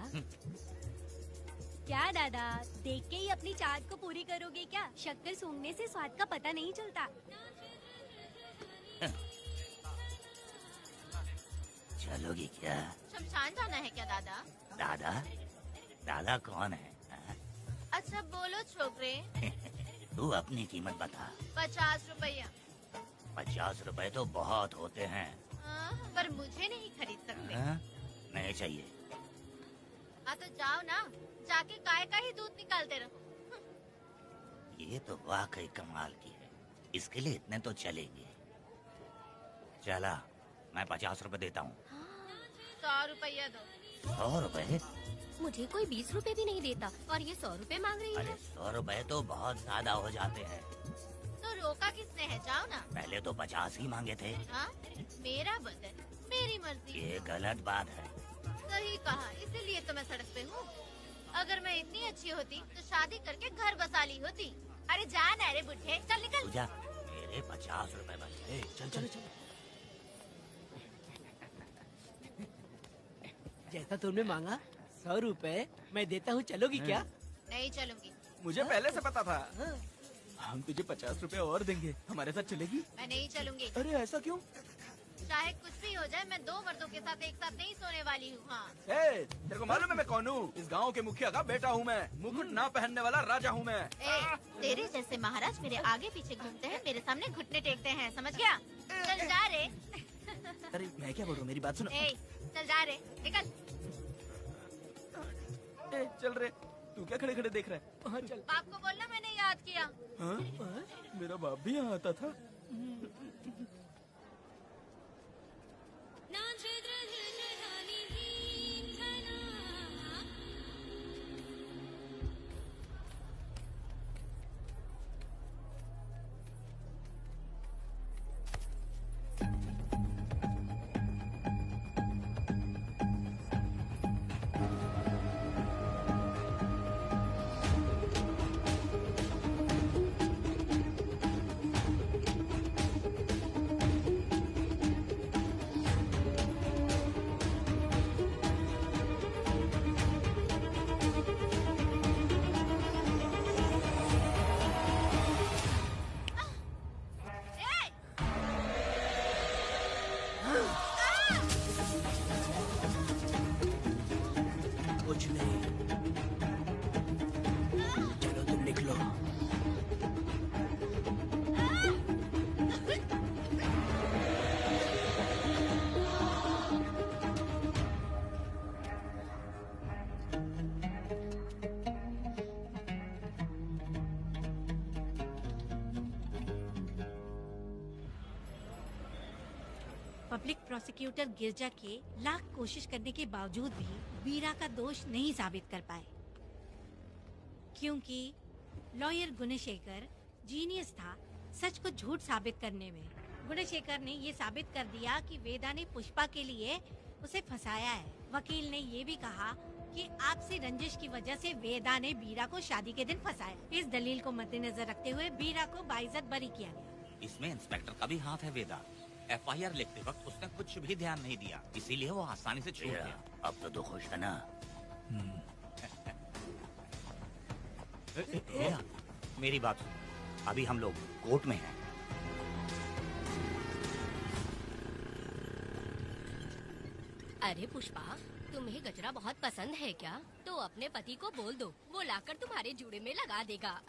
क्या दादा, देख के ही अपनी चाहत को पूरी करोगे क्या? शक्कर सूंघने से स्वाद का पता नहीं चलता। चलोगी क्या? शमशान जाना है क्या दादा? दादा? दादा कौन है? अच्छा बोलो छोकरे। तू अपनी कीमत बता। 50 रुपया। 50 रुपए तो बहुत होते हैं। पर मुझे नहीं खरीद सकते। नहीं चाहिए। हाँ तो जाओ ना, जाके गाय का ही दूध निकालते रहो। ये तो वाकई कमाल की है, इसके लिए इतने तो चलेंगे। चला, मैं 50 रुपए देता हूँ। 100 रुपया दो। 100 रुपए? मुझे कोई 20 रुपए भी नहीं देता और ये 100 रुपए मांग रही है। अरे 100 रुपए तो बहुत ज्यादा हो जाते हैं। तो रोका किसने है? जाओ ना। पहले तो 50 ही मांगे थे। हाँ? मेरा बदन, मेरी मर्जी। ये गलत बात है। सही कहा, इसीलिए तो मैं सड़क पे हूँ। अगर मैं इतनी अच्छी होती तो शादी करके घर बसा ली होती। अरे जा ना रे बुढ़े, चल निकल। पूजा, मेरे 50 रुपए बचे। चल चल चल। जैसा तुमने मांगा 100 रुपए मैं देता हूँ, चलोगी क्या? नहीं चलूंगी। मुझे पहले से पता था। हम तुझे 50 रुपए और देंगे, हमारे साथ चलेगी? मैं नहीं चलूंगी। अरे ऐसा क्यों? चाहे कुछ भी हो जाए, मैं 2 मर्दों के साथ एक साथ नहीं सोने वाली हूँ। हाँ। तेरे को मालूम है मैं कौन हूँ? इस गांव के मुखिया का बेटा हूँ मैं। मुकुट ना पहनने वाला राजा हूँ मैं। तेरे जैसे महाराज मेरे आगे पीछे घूमते हैं, मेरे सामने घुटने टेकते हैं, समझ गया? चल जा रे। अरे मैं क्या बोल रहा हूँ, मेरी बात सुनो। चल जा रे, निकल। चल रे, तू क्या खड़े खड़े देख रहा है? हाँ चल। बाप को बोलना मैंने याद किया। हाँ? मेरा बाप भी यहाँ आता था। पब्लिक प्रोसिक्यूटर गिरजा के लाख कोशिश करने के बावजूद भी वीरा का दोष नहीं साबित कर पाए, क्योंकि लॉयर गुणशेखर जीनियस था सच को झूठ साबित करने में। गुणशेखर ने ये साबित कर दिया कि वेदा ने पुष्पा के लिए उसे फंसाया है। वकील ने ये भी कहा कि आपसी रंजिश की वजह से वेदा ने बीरा को शादी के दिन फंसाया। इस दलील को मद्देनजर रखते हुए बीरा को बाइज्जत बरी किया गया। इसमें इंस्पेक्टर का भी हाथ है वेदा। एफआईआर लिखते वक्त उसने कुछ भी ध्यान नहीं दिया, इसीलिए वो आसानी से छूट गया। अब तो तू खुश है ना? मेरी बात सुन, अभी हम लोग कोर्ट में हैं। अरे पुष्पा, तुम्हें गजरा बहुत पसंद है क्या? तो अपने पति को बोल दो, वो लाकर तुम्हारे जूड़े में लगा देगा।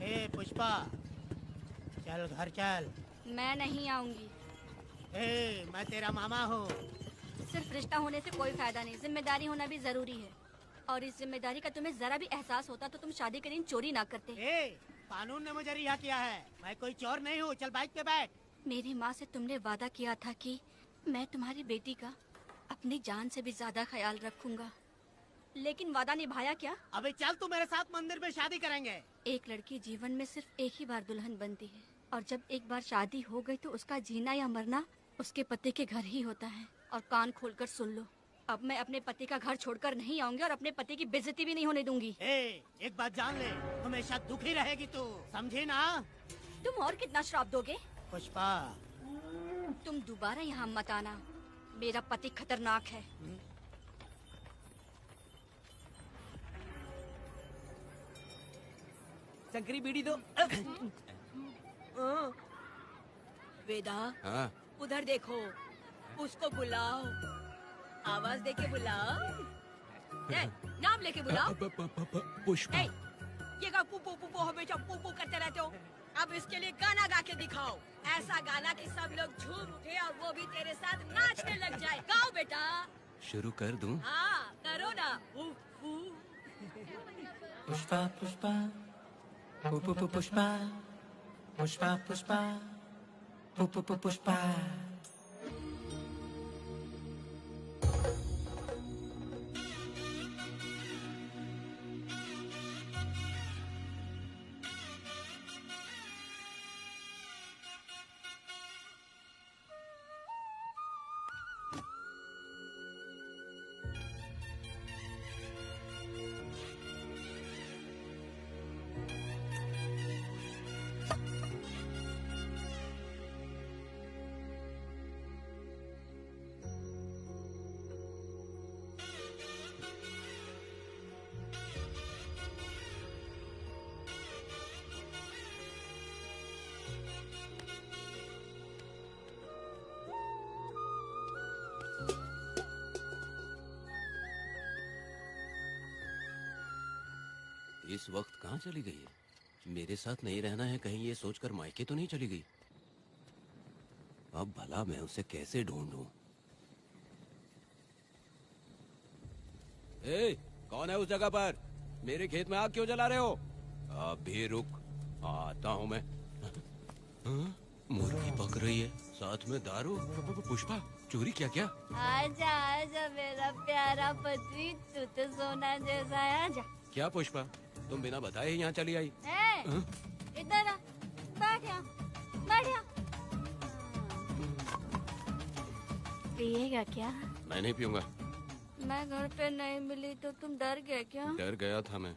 ए पुष्पा, चल घर चल। मैं नहीं आऊंगी। ए, मैं तेरा मामा हूँ। सिर्फ रिश्ता होने से कोई फायदा नहीं, जिम्मेदारी होना भी जरूरी है। और इस जिम्मेदारी का तुम्हें जरा भी एहसास होता तो तुम शादी के दिन चोरी ना करते। ए, कानून ने मुझे रिहा किया है, मैं कोई चोर नहीं हूँ। चल बाइक पे बैठ। मेरी माँ से तुमने वादा किया था कि मैं तुम्हारी बेटी का अपनी जान से भी ज्यादा ख्याल रखूंगा, लेकिन वादा निभाया क्या? अबे चल, तू मेरे साथ मंदिर में शादी करेंगे। एक लड़की जीवन में सिर्फ एक ही बार दुल्हन बनती है, और जब एक बार शादी हो गई तो उसका जीना या मरना उसके पति के घर ही होता है। और कान खोलकर सुन लो, अब मैं अपने पति का घर छोड़कर नहीं आऊंगी और अपने पति की बेइज्जती भी नहीं होने दूंगी। एक बात जान ले, हमेशा दुखी रहेगी तू, समझी ना? तुम और कितना श्राप दोगे? पुष्पा, तुम दोबारा यहाँ मत आना, मेरा पति खतरनाक है। शंकरी बीड़ी दो। वेदा, हाँ? उधर देखो, उसको बुलाओ, आवाज दे के बुलाओ। नाम लेके बुलाओ। पुष्पा। ये का पुपू पुपू हमेशा पुपू करते रहते हो। अब इसके लिए गाना गा के दिखाओ, ऐसा गाना कि सब लोग झूम उठे और वो भी तेरे साथ नाचने लग जाए। गाओ बेटा। शुरू कर दूं? हाँ करो ना। पुष्पा पुष्पा पुष्पा पुष्पा पुष्पा पुष्पा पुष्पा। इस वक्त कहाँ चली गई है? मेरे साथ नहीं रहना है कहीं ये सोचकर मायके तो नहीं चली गई? अब भला मैं उसे कैसे ढूंढूं? ए, कौन है उस जगह पर? मेरे खेत में आग क्यों जला रहे हो? अभी रुक, आता हूँ मैं। हाँ? मुर्गी पक रही है, साथ में दारू। पुष्पा, चोरी क्या? क्या? आजा आजा मेरा प्यारा पति, तू तो सोना जैसा है। आजा। क्या पुष्पा, तुम बिना बताए ही यहाँ चली आई? इधर आ, बैठ यहाँ, बैठ यहाँ। पिएगा क्या? मैं नहीं पीऊंगा। मैं घर पे नहीं मिली तो तुम डर गए क्या? डर गया था मैं।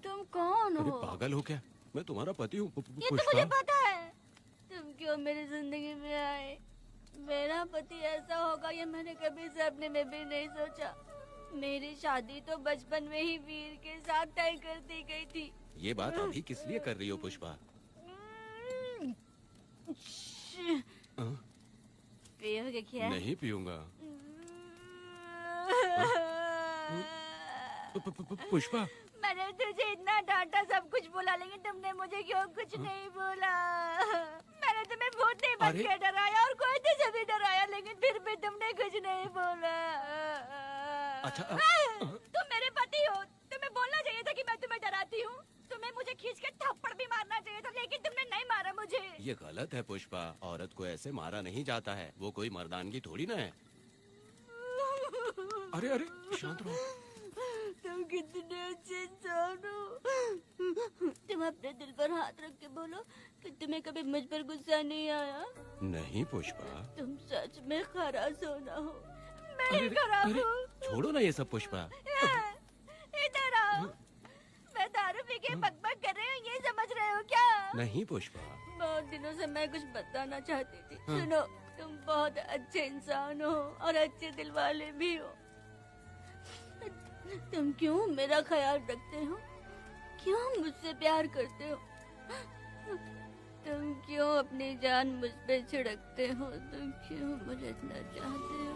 तुम कौन अरे हो? पागल हो क्या? मैं तुम्हारा पति हूँ। ये तो मुझे पता है। तुम क्यों मेरी जिंदगी में आए? मेरा पति ऐसा होगा ये मैंने कभी सपने में भी नहीं सोचा। मेरी शादी तो बचपन में ही वीर के साथ तय कर दी गई थी। ये बात अभी किस लिए कर रही हो पुष्पा? पियोगे क्या? नहीं पीऊंगा। पुष्पा, मैंने तुझे इतना डांटा, सब कुछ बोला, लेकिन तुमने मुझे क्यों कुछ नहीं बोला? मैंने तुम्हें भूत नहीं बन के डराया और कोई तुझे भी डराया, लेकिन फिर भी तुमने कुछ नहीं बोला। अच्छा, तुम मेरे पति हो, तुम्हें बोलना चाहिए था कि मैं तुम्हें डराती हूँ। तुम्हें मुझे खींच के थप्पड़ भी मारना चाहिए था, ये गलत है पुष्पा, औरत को ऐसे मारा नहीं जाता है, वो कोई मर्दानगी थोड़ी ना है। अरे अरे शांत रहो। तुम कितने अच्छे इंसान हो। तुम अपने दिल पर हाथ रख के बोलो कि तुम्हें कभी मुझ पर गुस्सा नहीं आया। नहीं पुष्पा। तुम सच में खराब सोना हो। मैं खराब हूँ। छोड़ो ना ये सब पुष्पा। इधर आओ। मैं दारू पी के बकबक कर रही हूँ, ये समझ रहे हो क्या? नहीं पुष्पा। बहुत दिनों से मैं कुछ बताना चाहती थी। सुनो, तुम बहुत अच्छे इंसान हो और अच्छे दिल वाले भी हो। तुम क्यों मेरा ख्याल रखते हो? क्यों मुझसे प्यार करते हो? तुम क्यों अपनी जान मुझ पे छिड़कते हो? तुम क्यों मुझे इतना चाहते हो?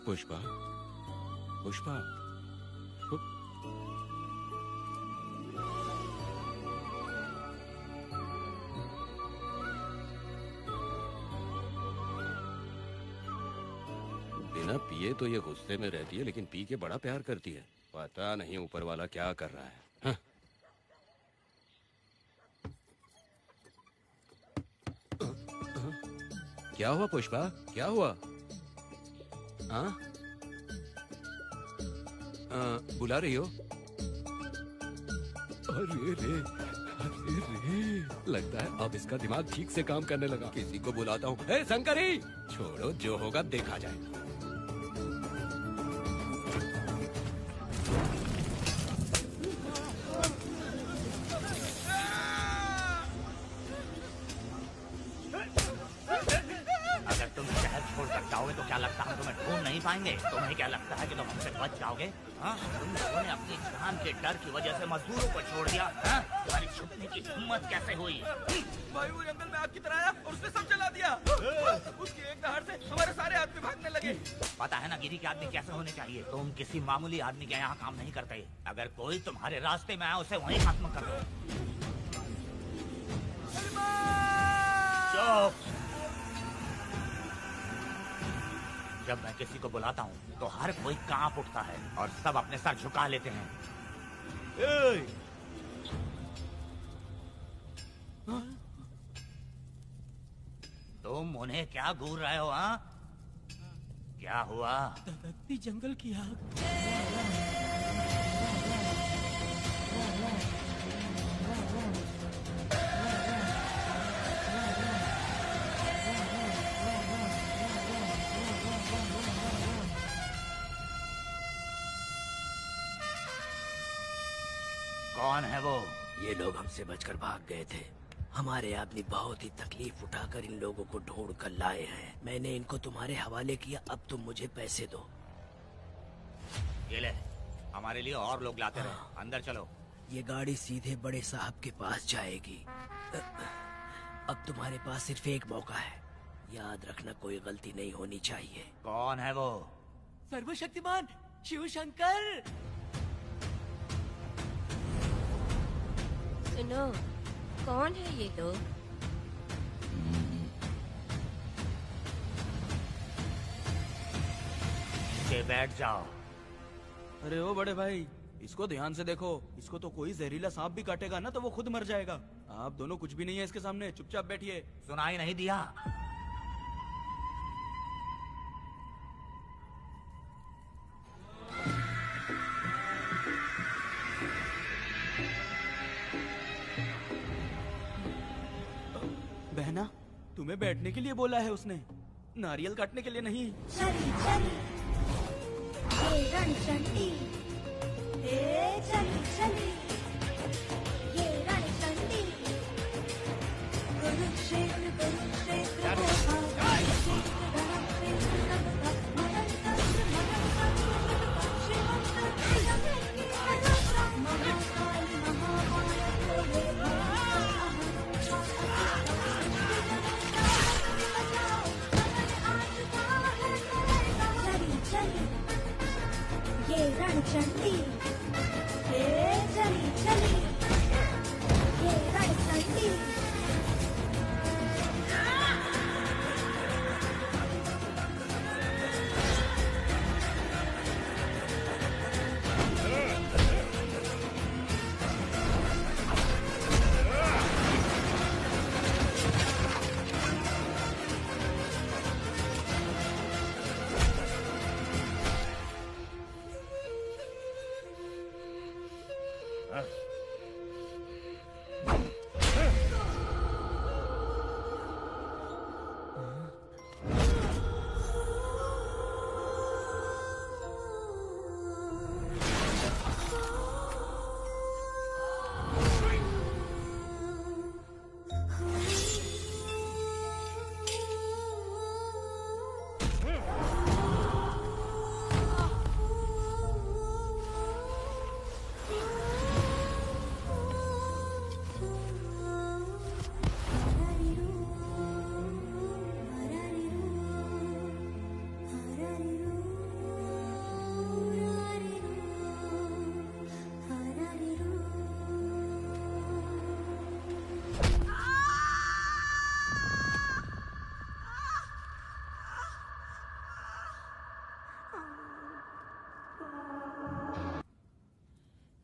पुष्पा, पुष्पा, बिना पिए तो ये गुस्से में रहती है, लेकिन पी के बड़ा प्यार करती है। पता नहीं ऊपर वाला क्या कर रहा है। हाँ? क्या हुआ पुष्पा, क्या हुआ? हाँ? बुला रही हो? अरे रे, अरे रे, लगता है अब इसका दिमाग ठीक से काम करने लगा। किसी को बुलाता हूँ। हे शंकरी, छोड़ो, जो होगा देखा जाएगा। तो क्या लगता है तुम्हें ढूंढ नहीं पाएंगे? तुम्हें क्या लगता है कि तुम हमसे बच जाओगे? हाँ? तुम लोगों ने अपनी जान के डर की वजह से मजदूरों को छोड़ दिया। हाँ? तुम्हारी छुपने की हिम्मत कैसे हुई? भाई वो जंगल में आग की तरह आया और उसने सब जला दिया। उसकी एक दहाड़ से हमारे सारे आदमी भागने लगे। पता है ना गिरी के आदमी कैसे होने चाहिए? तुम किसी मामूली आदमी के यहाँ काम नहीं करते। अगर कोई तुम्हारे रास्ते में आया उसे वहीं खत्म कर दो। चुप! जब मैं किसी को बुलाता हूँ तो हर कोई कांप उठता है और सब अपने सर झुका लेते हैं। तुम उन्हें क्या घूर रहे हो? हाँ? क्या हुआ? धधकती जंगल की आग। कौन है वो? ये लोग हमसे बचकर भाग गए थे। हमारे आदमी बहुत ही तकलीफ उठाकर इन लोगों को ढूंढ कर लाए हैं। मैंने इनको तुम्हारे हवाले किया, अब तुम मुझे पैसे दो। ये ले, हमारे लिए और लोग लाते रहे। अंदर चलो। ये गाड़ी सीधे बड़े साहब के पास जाएगी। अब तुम्हारे पास सिर्फ एक मौका है, याद रखना कोई गलती नहीं होनी चाहिए। कौन है वो? सर्वशक्तिमान शिव शंकर। सुनो, कौन है ये लोग? बैठ जाओ। अरे ओ बड़े भाई, इसको ध्यान से देखो। इसको तो कोई जहरीला सांप भी काटेगा ना तो वो खुद मर जाएगा। आप दोनों कुछ भी नहीं है इसके सामने, चुपचाप बैठिए। सुनाई नहीं दिया? बहना, तुम्हें बैठने के लिए बोला है उसने, नारियल काटने के लिए नहीं। चली चली ये रणचंडी, चली चली ये रणचंडी, कुरुक्षेत्र कुरुक्षेत्र ये रणचंडी, चली चली ये रणचंडी।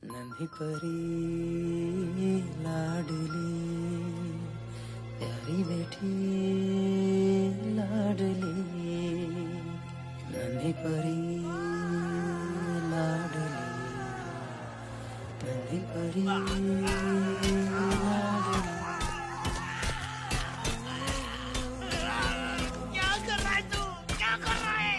नन्ही परी लाडली प्यारी बेटी लाडली नन्ही परी लाडली नन्ही परी लाडली क्या कर रहा है तू? क्या कर रहा है?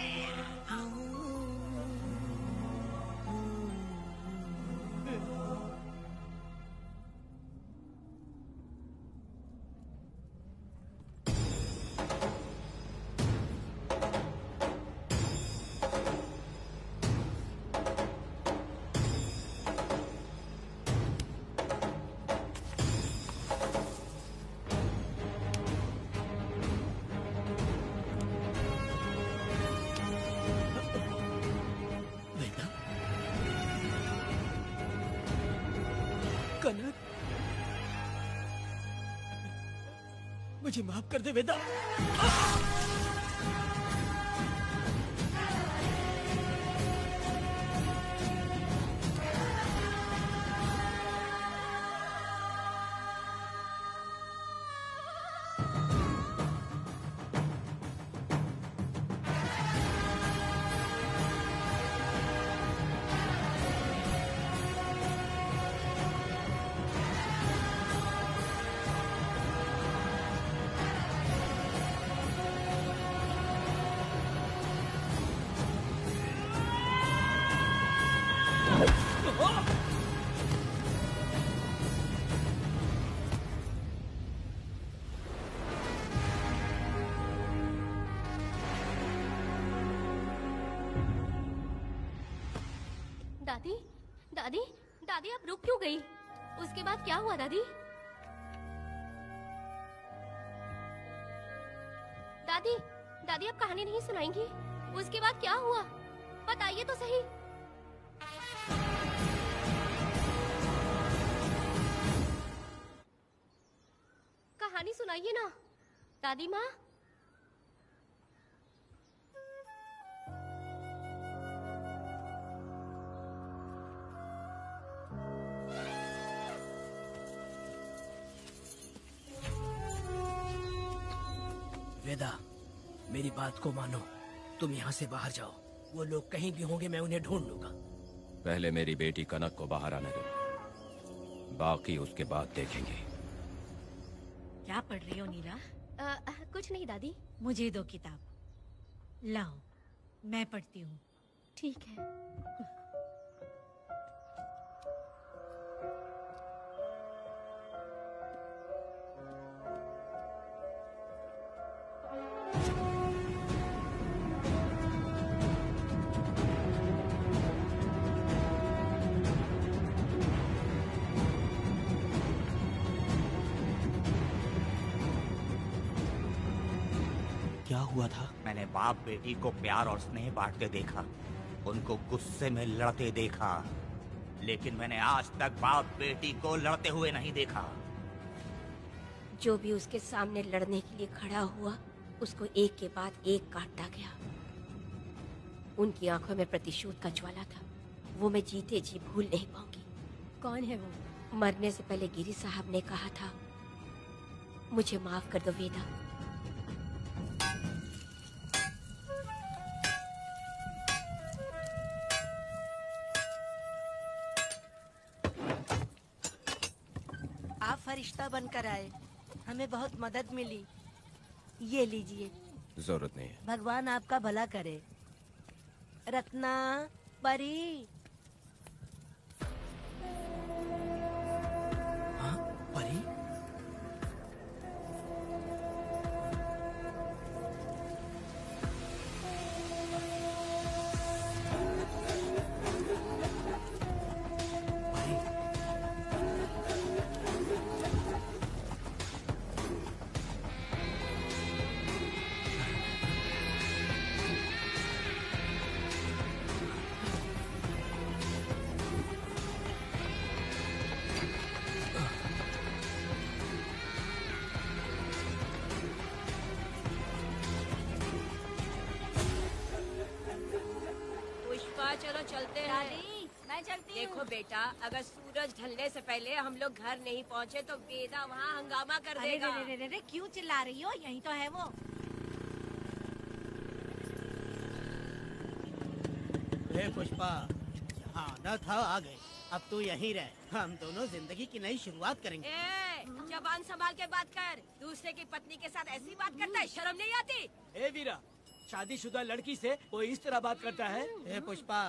कनक, मुझे माफ कर दे वेदा। दादी, दादी, दादी आप रुक क्यों गई? उसके बाद क्या हुआ दादी? दादी, दादी आप कहानी नहीं सुनाएंगी? उसके बाद क्या हुआ? बताइए तो सही। कहानी सुनाइए ना, दादी माँ। वेदा, मेरी बात को मानो। तुम यहाँ से बाहर जाओ। वो लोग कहीं भी होंगे, मैं उन्हें ढूंढ लूंगा। पहले मेरी बेटी कनक को बाहर आने दो, बाकी उसके बाद देखेंगे। क्या पढ़ रही हो नीला? कुछ नहीं दादी। मुझे दो किताब लाओ, मैं पढ़ती हूँ। ठीक है। क्या हुआ था? मैंने बाप बेटी को प्यार और स्नेह बांटते देखा, उनको गुस्से में लड़ते देखा, लेकिन मैंने आज तक बाप बेटी को लड़ते हुए नहीं देखा। जो भी उसके सामने लड़ने के लिए खड़ा हुआ, उसको एक के बाद एक काटता गया। उनकी आंखों में प्रतिशोध का ज्वाला था, वो मैं जीते जी भूल नहीं पाऊंगी। कौन है वो? मरने से पहले गिरी साहब ने कहा था, मुझे माफ कर दो वेदा। आप फरिश्ता बनकर आए, हमें बहुत मदद मिली। ये लीजिए। जरूरत नहीं है। भगवान आपका भला करे। रत्ना, परी। हाँ, परी? पुष्पा चलो चलते हैं। दादी मैं चलती हूँ। देखो बेटा, अगर सूरज ढलने से पहले हम लोग घर नहीं पहुँचे तो वेदा वहाँ हंगामा कर अरे देगा। रे रे रे, क्यों चिल्ला रही हो? यही तो है वो। पुष्पा, यहाँ आना था, आ गए। अब तू यहीं रह, हम दोनों जिंदगी की नई शुरुआत करेंगे। जबान संभाल के बात कर। दूसरे की पत्नी के साथ ऐसी बात करता है, शर्म नहीं आती? ए वीरा, शादीशुदा लड़की से कोई इस तरह बात करता है? ए पुष्पा,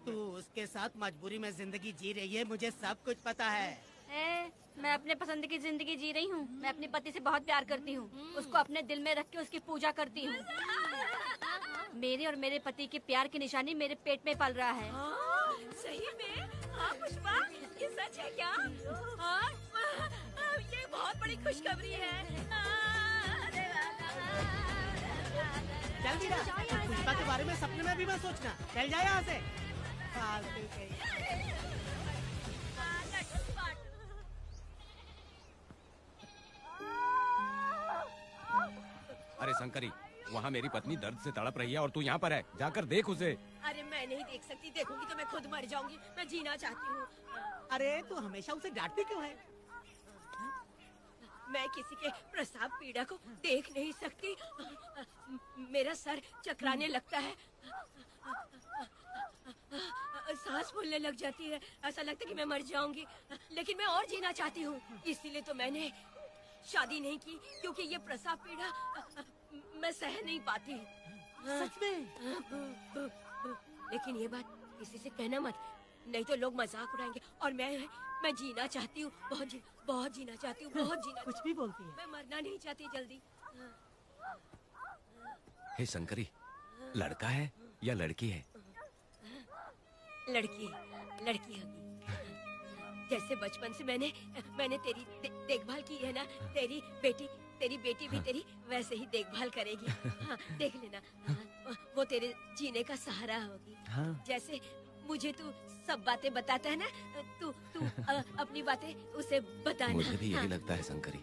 तू उसके साथ मजबूरी में जिंदगी जी रही है, मुझे सब कुछ पता है। मैं अपने पसंद की जिंदगी जी रही हूँ। मैं अपने पति से बहुत प्यार करती हूँ। उसको अपने दिल में रख के उसकी पूजा करती हूँ। मेरे और मेरे पति के प्यार की निशानी मेरे पेट में पल रहा है। सही में? हाँ पुष्पा, ये सच है क्या? हाँ, ये बहुत बड़ी खुशखबरी है। चल वीरा, पुष्पा के बारे में सपने में भी मत सोचना। चल जा यहाँ से। फालतू कहीं। अरे शंकरी, वहाँ मेरी पत्नी दर्द से तड़प रही है और तू यहाँ पर है। जाकर देख उसे। अरे मैं नहीं देख सकती, देखूंगी तो मैं खुद मर जाऊंगी। मैं जीना चाहती हूँ। अरे तू हमेशा उसे डांटती क्यों है? मैं किसी के प्रसाव पीड़ा को देख नहीं सकती। मेरा सर चकराने लगता है, सांस फूलने लग जाती है, ऐसा लगता है कि मैं मर जाऊंगी। लेकिन मैं और जीना चाहती हूँ, इसीलिए तो मैंने शादी नहीं की, क्योंकि ये प्रसाव पीड़ा मैं सह नहीं पाती। सच में? लेकिन ये बात किसी से कहना मत, नहीं तो लोग मजाक उड़ाएंगे। और मैं जीना चाहती हूँ, बहुत जीना चाहती हूँ, बहुत जीना। कुछ भी बोलती है। मैं मरना नहीं चाहती जल्दी। हे शंकरी, लड़का है या लड़की है? लड़की होगी। जैसे बचपन से मैंने तेरी देखभाल की है ना, तेरी बेटी भी तेरी वैसे ही देखभाल करेगी। हाँ, देख लेना। हाँ, वो तेरे जीने का सहारा होगी। हाँ। जैसे मुझे तू सब बातें बताता है ना, तू अपनी बातें उसे बताना। मुझे भी यही हाँ। लगता है शंकरी।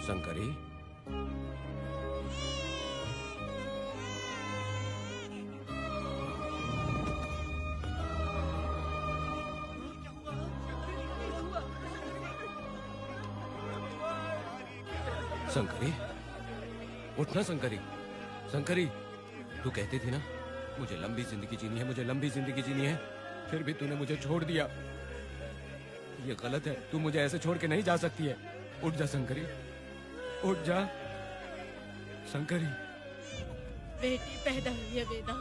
शंकरी, शंकरी, उठना शंकरी। शंकरी, तू कहती थी ना मुझे लंबी जिंदगी जीनी है, मुझे लंबी जिंदगी जीनी है, फिर भी तूने मुझे छोड़ दिया। ये गलत है, तू मुझे ऐसे छोड़ के नहीं जा सकती है। उठ जा शंकरी, उठ जा शंकरी। बेटी पैदा हुई है वेदा।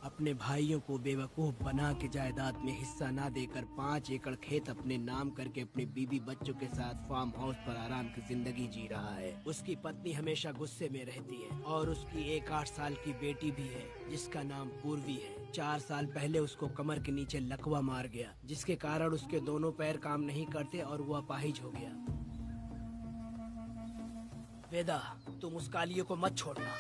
अपने भाइयों को बेवकूफ बना के जायदाद में हिस्सा ना देकर 5 एकड़ खेत अपने नाम करके अपने बीवी बच्चों के साथ फार्म हाउस पर आराम की जिंदगी जी रहा है। उसकी पत्नी हमेशा गुस्से में रहती है और उसकी एक 8 साल की बेटी भी है जिसका नाम पूर्वी है। 4 साल पहले उसको कमर के नीचे लकवा मार गया, जिसके कारण उसके दोनों पैर काम नहीं करते और वो अपाहिज हो गया। वेदा, तुम उस कालियों को मत छोड़ना।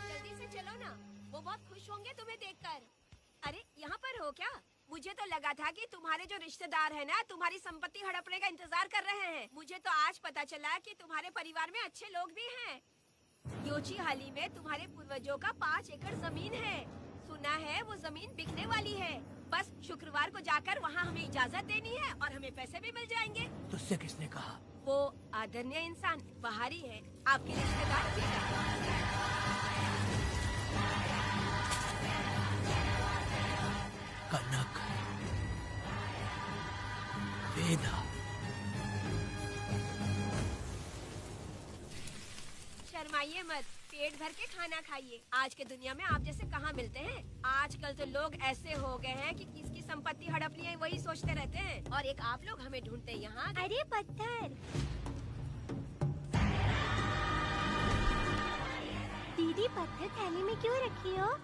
जल्दी से चलो ना, वो बहुत खुश होंगे तुम्हें देखकर। अरे यहाँ पर हो क्या? मुझे तो लगा था कि तुम्हारे जो रिश्तेदार हैं ना तुम्हारी संपत्ति हड़पने का इंतजार कर रहे हैं। मुझे तो आज पता चला कि तुम्हारे परिवार में अच्छे लोग भी हैं। योची हाली में तुम्हारे पूर्वजों का 5 एकड़ जमीन है। सुना है वो जमीन बिकने वाली है। बस शुक्रवार को जाकर वहाँ हमें इजाजत देनी है और हमें पैसे भी मिल जाएंगे। तुझसे किसने कहा? वो आदरणीय इंसान बाहरी है, आपके रिश्तेदार भी है। कनक, वेदा, शर्माइए मत, पेट भर के खाना खाइए। आज के दुनिया में आप जैसे कहाँ मिलते हैं। आजकल तो लोग ऐसे हो गए हैं कि किसकी संपत्ति हड़प ली है वही सोचते रहते हैं। और एक आप लोग हमें ढूंढते यहाँ। अरे पत्थर, दीदी पत्थर थैली में क्यों रखी हो?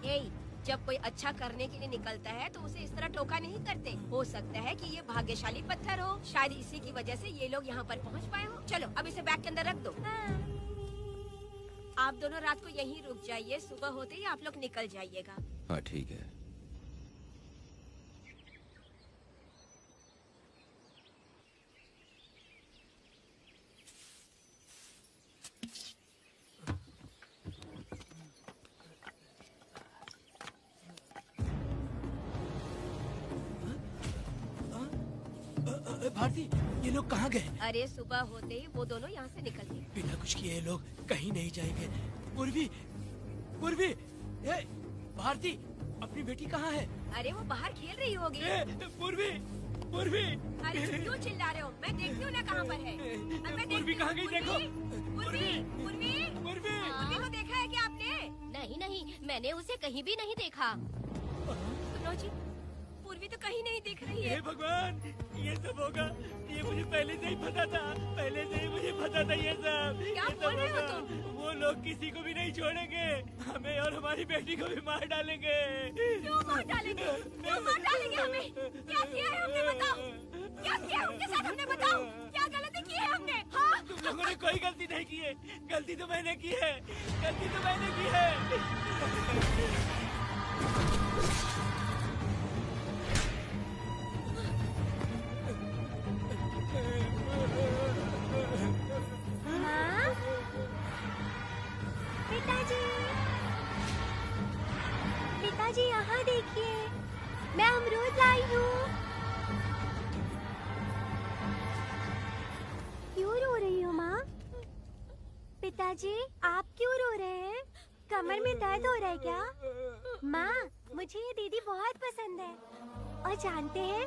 जब कोई अच्छा करने के लिए निकलता है तो उसे इस तरह टोका नहीं करते। हो सकता है कि ये भाग्यशाली पत्थर हो, शायद इसी की वजह से ये लोग यहाँ पर पहुँच पाए हो। चलो अब इसे बैग के अंदर रख दो। आप दोनों रात को यहीं रुक जाइए, सुबह होते ही आप लोग निकल जाइएगा। हाँ ठीक है। भारती, ये लोग कहाँ गए? अरे सुबह होते ही वो दोनों यहाँ से निकल गए। बिना कुछ किए ये लोग कहीं नहीं जाएंगे। पूर्वी, पूर्वी, भारती, अपनी बेटी कहाँ है? अरे वो बाहर खेल रही होगी। पूर्वी, पूर्वी। अरे क्यों चिल्ला रहे हो? मैं देखती हूँ ना कहाँ पर है। पूर्वी कहाँ गई? देखो। पूर्वी, पूर्वी, पूर्वी, पूर्वी को देखा है क्या आपने? नहीं नहीं, मैंने उसे कहीं भी नहीं देखा। सुनो जी, पूर्वी तो कहीं नहीं दिख रही है। हे भगवान, ये सब होगा, ये मुझे पहले से ही पता था। पहले से ही मुझे पता था ये सब। क्या बोल रहे हो तुम? वो लोग किसी को भी नहीं छोड़ेंगे, हमें और हमारी बेटी को भी मार डालेंगे। क्यों मार डालेंगे? क्यों मार डालेंगे हमें? क्या किया है हमने बताओ? क्या किया है उनके साथ हमने बताओ? क्या गलती की है हमने? हाँ? तुम लोगों ने कोई गलती नहीं की है। गलती तो मैंने की है, गलती तो मैंने की है। माँ, पिताजी, पिताजी यहाँ देखिए, मैं अमरूद लाई हूँ। क्यों रो रही हो माँ? पिताजी, आप क्यों रो रहे हैं? कमर में दर्द हो रहा है क्या? माँ, मुझे ये दीदी बहुत पसंद है। और जानते हैं,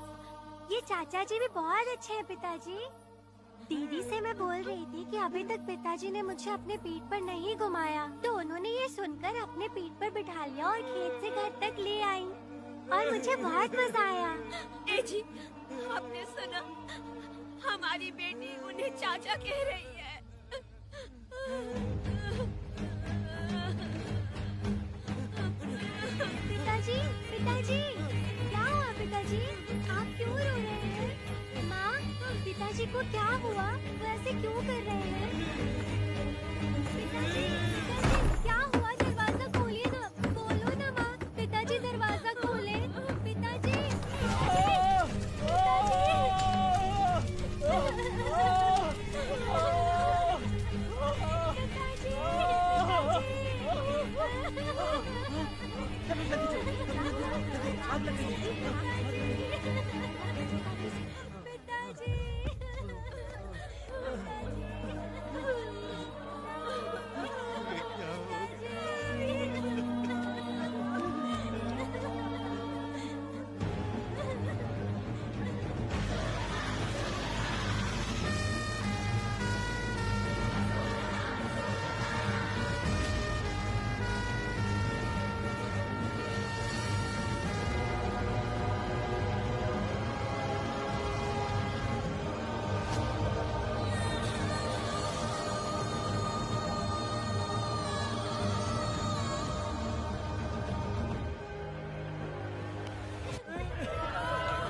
ये चाचा जी भी बहुत अच्छे हैं पिताजी। दीदी से मैं बोल रही थी कि अभी तक पिताजी ने मुझे अपने पीठ पर नहीं घुमाया, तो उन्होंने ये सुनकर अपने पीठ पर बिठा लिया और खेत से घर तक ले आई और मुझे बहुत मजा आया। ए जी, आपने सुना? हमारी बेटी उन्हें चाचा कह रही है। पिताजी, पिताजी, क्या हुआ पिताजी? आप क्यों रो रहे हैं? माँ, पिताजी को क्या हुआ? वो ऐसे क्यों कर रहे हैं? पिताजी, पिताजी, क्या हुआ? दरवाजा खोलिए ना, बोलो ना माँ। पिताजी दरवाजा खोले। पिताजी,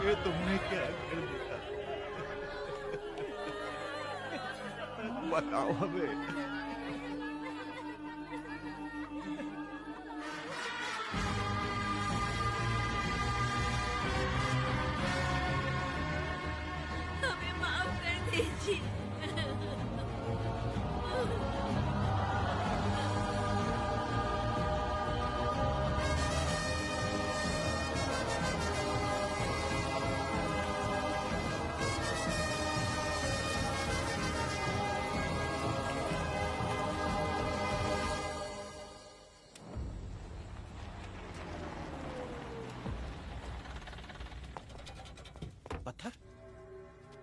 ये तुमने क्या कर दिया? बताओ हमें। जी पत्थर?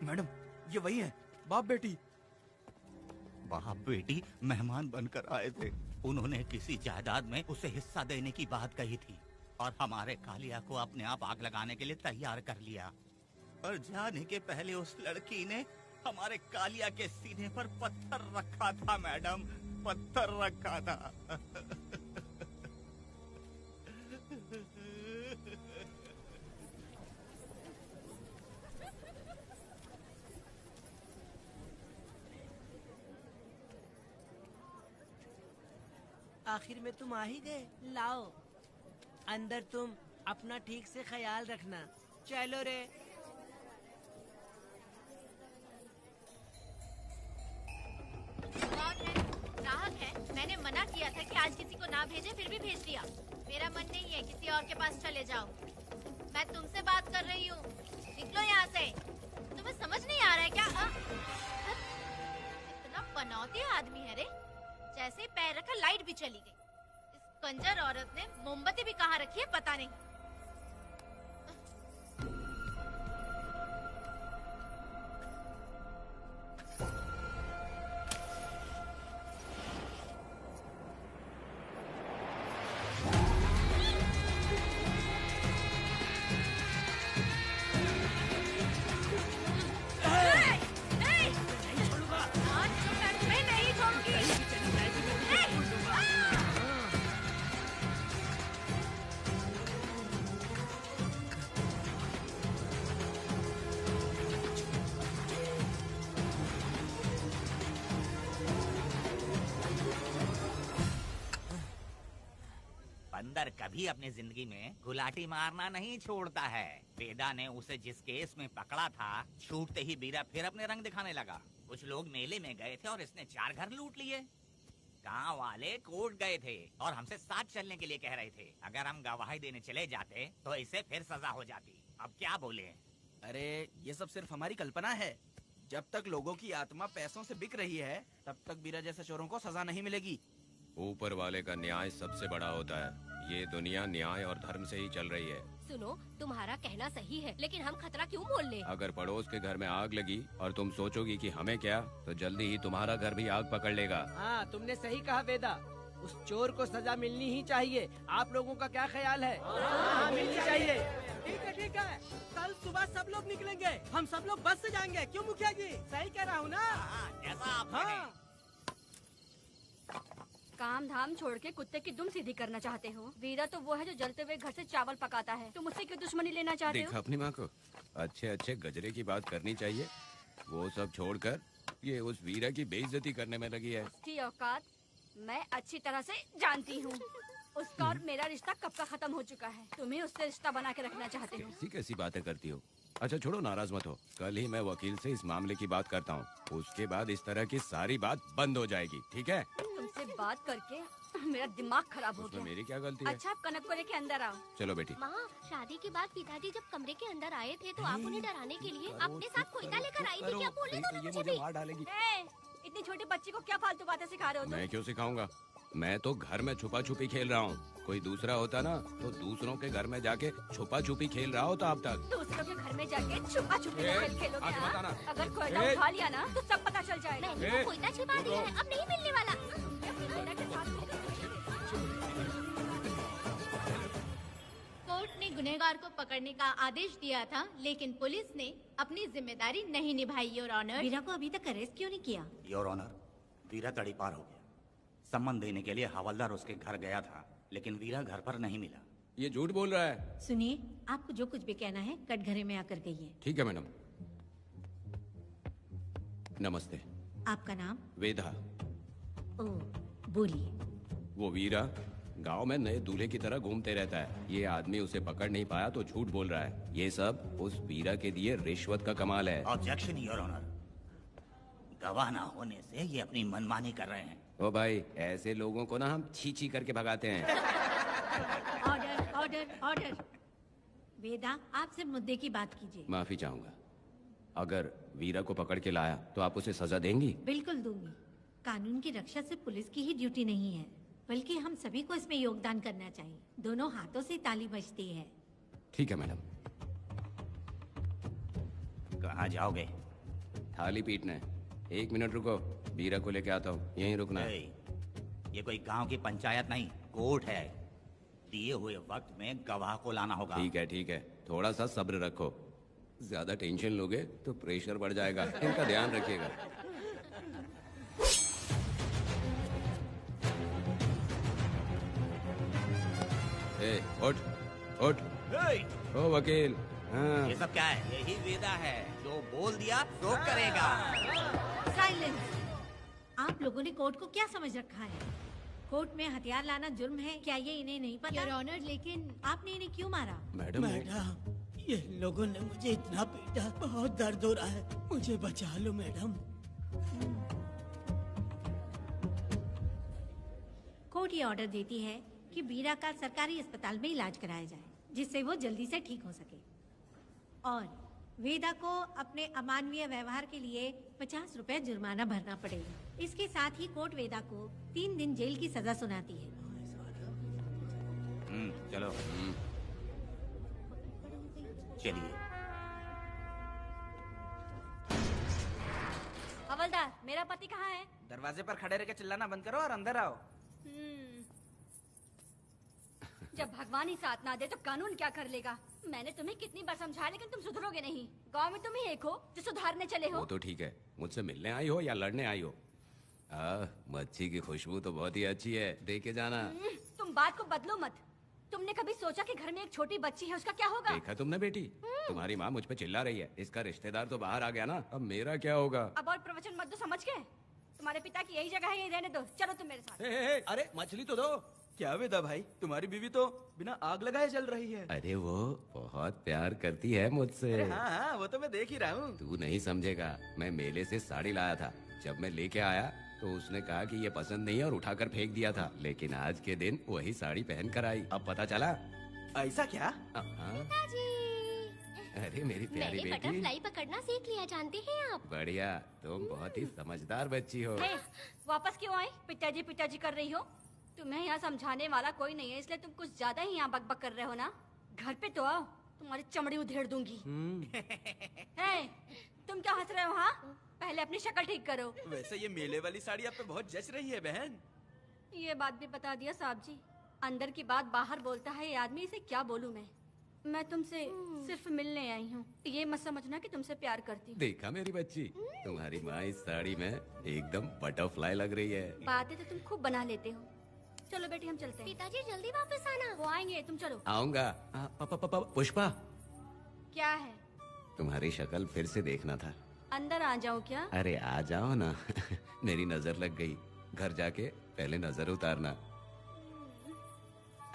मैडम, ये वही है, बाप बेटी। बाप बेटी मेहमान बनकर आए थे। उन्होंने किसी जायदाद में उसे हिस्सा देने की बात कही थी और हमारे कालिया को अपने आप आग लगाने के लिए तैयार कर लिया। और जाने के पहले उस लड़की ने हमारे कालिया के सीने पर पत्थर रखा था मैडम, पत्थर रखा था। आखिर में तुम आ ही गए। लाओ अंदर, तुम अपना ठीक से ख्याल रखना। चलो रे। कौन है? ग्राहक है। मैंने मना किया था कि आज किसी को ना भेजे, फिर भी भेज दिया। मेरा मन नहीं है, किसी और के पास चले जाओ। मैं तुमसे बात कर रही हूँ, निकलो यहाँ से। तुम्हें समझ नहीं आ रहा है क्या? इतना पनौती आदमी है रे, जैसे ही पैर रखा लाइट भी चली गई। इस कंजर औरत ने मोमबत्ती भी कहाँ रखी है पता नहीं। बंदर कभी अपनी जिंदगी में गुलाटी मारना नहीं छोड़ता है। वेदा ने उसे जिस केस में पकड़ा था, छूटते ही बीरा फिर अपने रंग दिखाने लगा। कुछ लोग मेले में गए थे और इसने 4 घर लूट लिए। गांव वाले कोर्ट गए थे और हमसे साथ चलने के लिए कह रहे थे। अगर हम गवाही देने चले जाते तो इसे फिर सजा हो जाती। अब क्या बोले? अरे ये सब सिर्फ हमारी कल्पना है। जब तक लोगों की आत्मा पैसों से बिक रही है, तब तक बीरा जैसे चोरों को सजा नहीं मिलेगी। ऊपर वाले का न्याय सबसे बड़ा होता है। ये दुनिया न्याय और धर्म से ही चल रही है। सुनो, तुम्हारा कहना सही है, लेकिन हम खतरा क्यों मोल ले? अगर पड़ोस के घर में आग लगी और तुम सोचोगी कि हमें क्या, तो जल्दी ही तुम्हारा घर भी आग पकड़ लेगा। हाँ, तुमने सही कहा वेदा। उस चोर को सजा मिलनी ही चाहिए। आप लोगों का क्या ख्याल है? हाँ, मिलनी चाहिए। ठीक है। कल सुबह सब लोग निकलेंगे। हम सब लोग बस से जाएंगे। क्यों मुखिया जी? सही कह रहा हूँ ना? जैसा आप हाँ। काम धाम छोड़ के कुत्ते की दुम सीधी करना चाहते हो। वीरा तो वो है जो जलते हुए घर से चावल पकाता है। तुम उससे क्यों दुश्मनी लेना चाहते देखा हो? अपनी माँ को, अच्छे अच्छे गजरे की बात करनी चाहिए। वो सब छोड़कर ये उस वीरा की बेइज्जती करने में लगी है। उसकी औकात मैं अच्छी तरह से जानती हूँ। उसका और मेरा रिश्ता कब का खत्म हो चुका है। तुम्हें उससे रिश्ता बना के रखना चाहते हो। कैसी कैसी बातें करती हो। अच्छा छोड़ो, नाराज मत हो। कल ही मैं वकील से इस मामले की बात करता हूँ। उसके बाद इस तरह की सारी बात बंद हो जाएगी, ठीक है? तुमसे बात करके मेरा दिमाग खराब हो गया। मेरी क्या गलती है? अच्छा, आप कनक को लेके अंदर आओ। चलो बेटी। माँ, शादी के बाद पिताजी जब कमरे के अंदर आए थे तो आप उन्हें डराने के लिए अपने साथ कोयता लेकर आई थी। क्या बोलने दो ना मुझे भी। इतनी छोटी बच्ची को क्या फालतू बातें सिखा रहे हो तुम? मैं क्यों सिखाऊंगा? मैं तो घर में छुपा छुपी खेल रहा हूँ। कोई दूसरा होता ना तो दूसरों के घर में जाके छुपा छुपी खेल रहा होता अब तक। दूसरों के घर में जाके छुपा छुपी खेल खेलोगे? आगे हाँ? बताना। अगर कोयला उठा लिया ना तो सब पता चल जाएगा। मैंने वो कोयता छिपा दिया है, अब नहीं मिलने वाला। कोर्ट ने गुनहगार को पकड़ने का आदेश दिया था, लेकिन पुलिस ने अपनी जिम्मेदारी नहीं निभाई। योर ऑनर, वीरा को अभी तक अरेस्ट क्यों नहीं किया? योर ऑनर, वीरा तड़ीपार हो गया। सम्मान देने के लिए हवलदार उसके घर गया था, लेकिन वीरा घर पर नहीं मिला। ये झूठ बोल रहा है। सुनिए, आपको जो कुछ भी कहना है कटघरे में आकर कहिए। ठीक है मैडम। नमस्ते। आपका नाम? वेदा। ओह, बोलिए। वो वीरा गांव में नए दूल्हे की तरह घूमते रहता है। ये आदमी उसे पकड़ नहीं पाया तो झूठ बोल रहा है। ये सब उस वीरा के दिए रिश्वत का कमाल है। Objection your honour. गवाह ना होने से ये अपनी मनमानी कर रहे हैं। ओ भाई, ऐसे लोगों को ना हम छी छी करके भगाते हैं। Order order order. वेदा, आप सिर्फ मुद्दे की बात कीजिए। माफी चाहूंगा। अगर वीरा को पकड़ के लाया तो आप उसे सजा देंगी? बिल्कुल दूंगी। कानून की रक्षा सिर्फ पुलिस की ही ड्यूटी नहीं है, बल्कि हम सभी को इसमें योगदान करना चाहिए। दोनों हाथों से ताली बजती है। ठीक है मैडम। कहाँ जाओगे? थाली पीटने। 1 मिनट रुको, वीरा को लेके आता हूँ। यहीं रुकना। ये कोई गांव की पंचायत नहीं, कोर्ट है। दिए हुए वक्त में गवाह को लाना होगा। ठीक है ठीक है, थोड़ा सा सब्र रखो। ज्यादा टेंशन लोगे तो प्रेशर बढ़ जाएगा, इनका ध्यान रखिएगा। उठ उठ। ओ वकील। हाँ। ये सब क्या है? यही वेदा है, जो बोल दिया तो करेगा। साइलेंस। आप लोगों ने कोर्ट को क्या समझ रखा है? कोर्ट में हथियार लाना जुर्म है, क्या ये इन्हें नहीं पता? योर ऑनर, लेकिन आपने इन्हें क्यों मारा? मैडम ये लोगों ने मुझे इतना पीटा, बहुत दर्द हो रहा है, मुझे बचा लो मैडम। कोर्ट ये ऑर्डर देती है कि वीरा का सरकारी अस्पताल में इलाज कराया जाए, जिससे वो जल्दी से ठीक हो सके। और वेदा को अपने अमानवीय व्यवहार के लिए 50 रुपए जुर्माना भरना पड़ेगा। इसके साथ ही कोर्ट वेदा को 3 दिन जेल की सजा सुनाती है। चलो। चलिए। हवलदार, मेरा पति कहाँ है? दरवाजे पर खड़े रह के चिल्लाना बंद करो और अंदर आओ। जब भगवान ही साथ ना दे तो कानून क्या कर लेगा? मैंने तुम्हें कितनी बार समझाया, लेकिन तुम सुधरोगे नहीं। गांव में तुम ही एक हो जो सुधारने चले हो। वो तो ठीक है, मुझसे मिलने आई हो या लड़ने आई हो। मच्छी की खुशबू तो बहुत ही अच्छी है, दे के जाना। तुम बात को बदलो मत। तुमने कभी सोचा कि घर में एक छोटी बच्ची है, उसका क्या होगा? देखा तुमने बेटी, तुम्हारी माँ मुझ पे चिल्ला रही है। इसका रिश्तेदार तो बाहर आ गया ना, अब मेरा क्या होगा? अब और प्रवचन मत दो, समझ गए? तुम्हारे पिता की यही जगह है, यही रहने दो। चलो तुम मेरे साथ। अरे मछली तो दो। क्या वेदा भाई, तुम्हारी बीवी तो बिना आग लगाए जल रही है। अरे वो बहुत प्यार करती है मुझसे। अरे हाँ, वो तो मैं देख ही रहा हूँ। तू नहीं समझेगा, मैं मेले से साड़ी लाया था। जब मैं लेके आया तो उसने कहा कि ये पसंद नहीं है और उठाकर फेंक दिया था। लेकिन आज के दिन वही साड़ी पहन कर आई। अब पता चला। ऐसा क्या? पिताजी, अरे मेरी प्यारी मैंने बेटी। बटरफ्लाई पकड़ना सीख लिया, जानते हैं आप? बढ़िया, तुम बहुत ही समझदार बच्ची हो। वापस क्यों आई? पिताजी पिताजी कर रही हो। तुम्हें यहाँ समझाने वाला कोई नहीं है, इसलिए तुम कुछ ज्यादा ही यहाँ बकबक कर रहे हो ना। घर पे तो आओ, तुम्हारी चमड़ी उधेड़ दूंगी। तुम क्या हंस रहे हो? हाँ, पहले अपनी शक्ल ठीक करो। वैसे ये मेले वाली साड़ी आप पे बहुत जच रही है बहन। ये बात भी बता दिया साहब जी। अंदर की बात बाहर बोलता है ये आदमी, इसे क्या बोलूं मैं तुमसे सिर्फ मिलने आई हूँ। ये मत समझना कि तुमसे प्यार करती हूँ। देखा मेरी बच्ची, तुम्हारी माँ इस साड़ी में एकदम बटरफ्लाई लग रही है। बातें तो तुम खूब बना लेते हो। चलो बेटी हम चलते हैं। पिताजी जल्दी वापस आना। वो आएंगे, तुम चलो। आऊंगा। पुष्पा, क्या है? तुम्हारी शक्ल फिर से देखना था। अंदर आ जाओ क्या? अरे आ जाओ ना। मेरी नजर लग गई, घर जाके पहले नजर उतारना।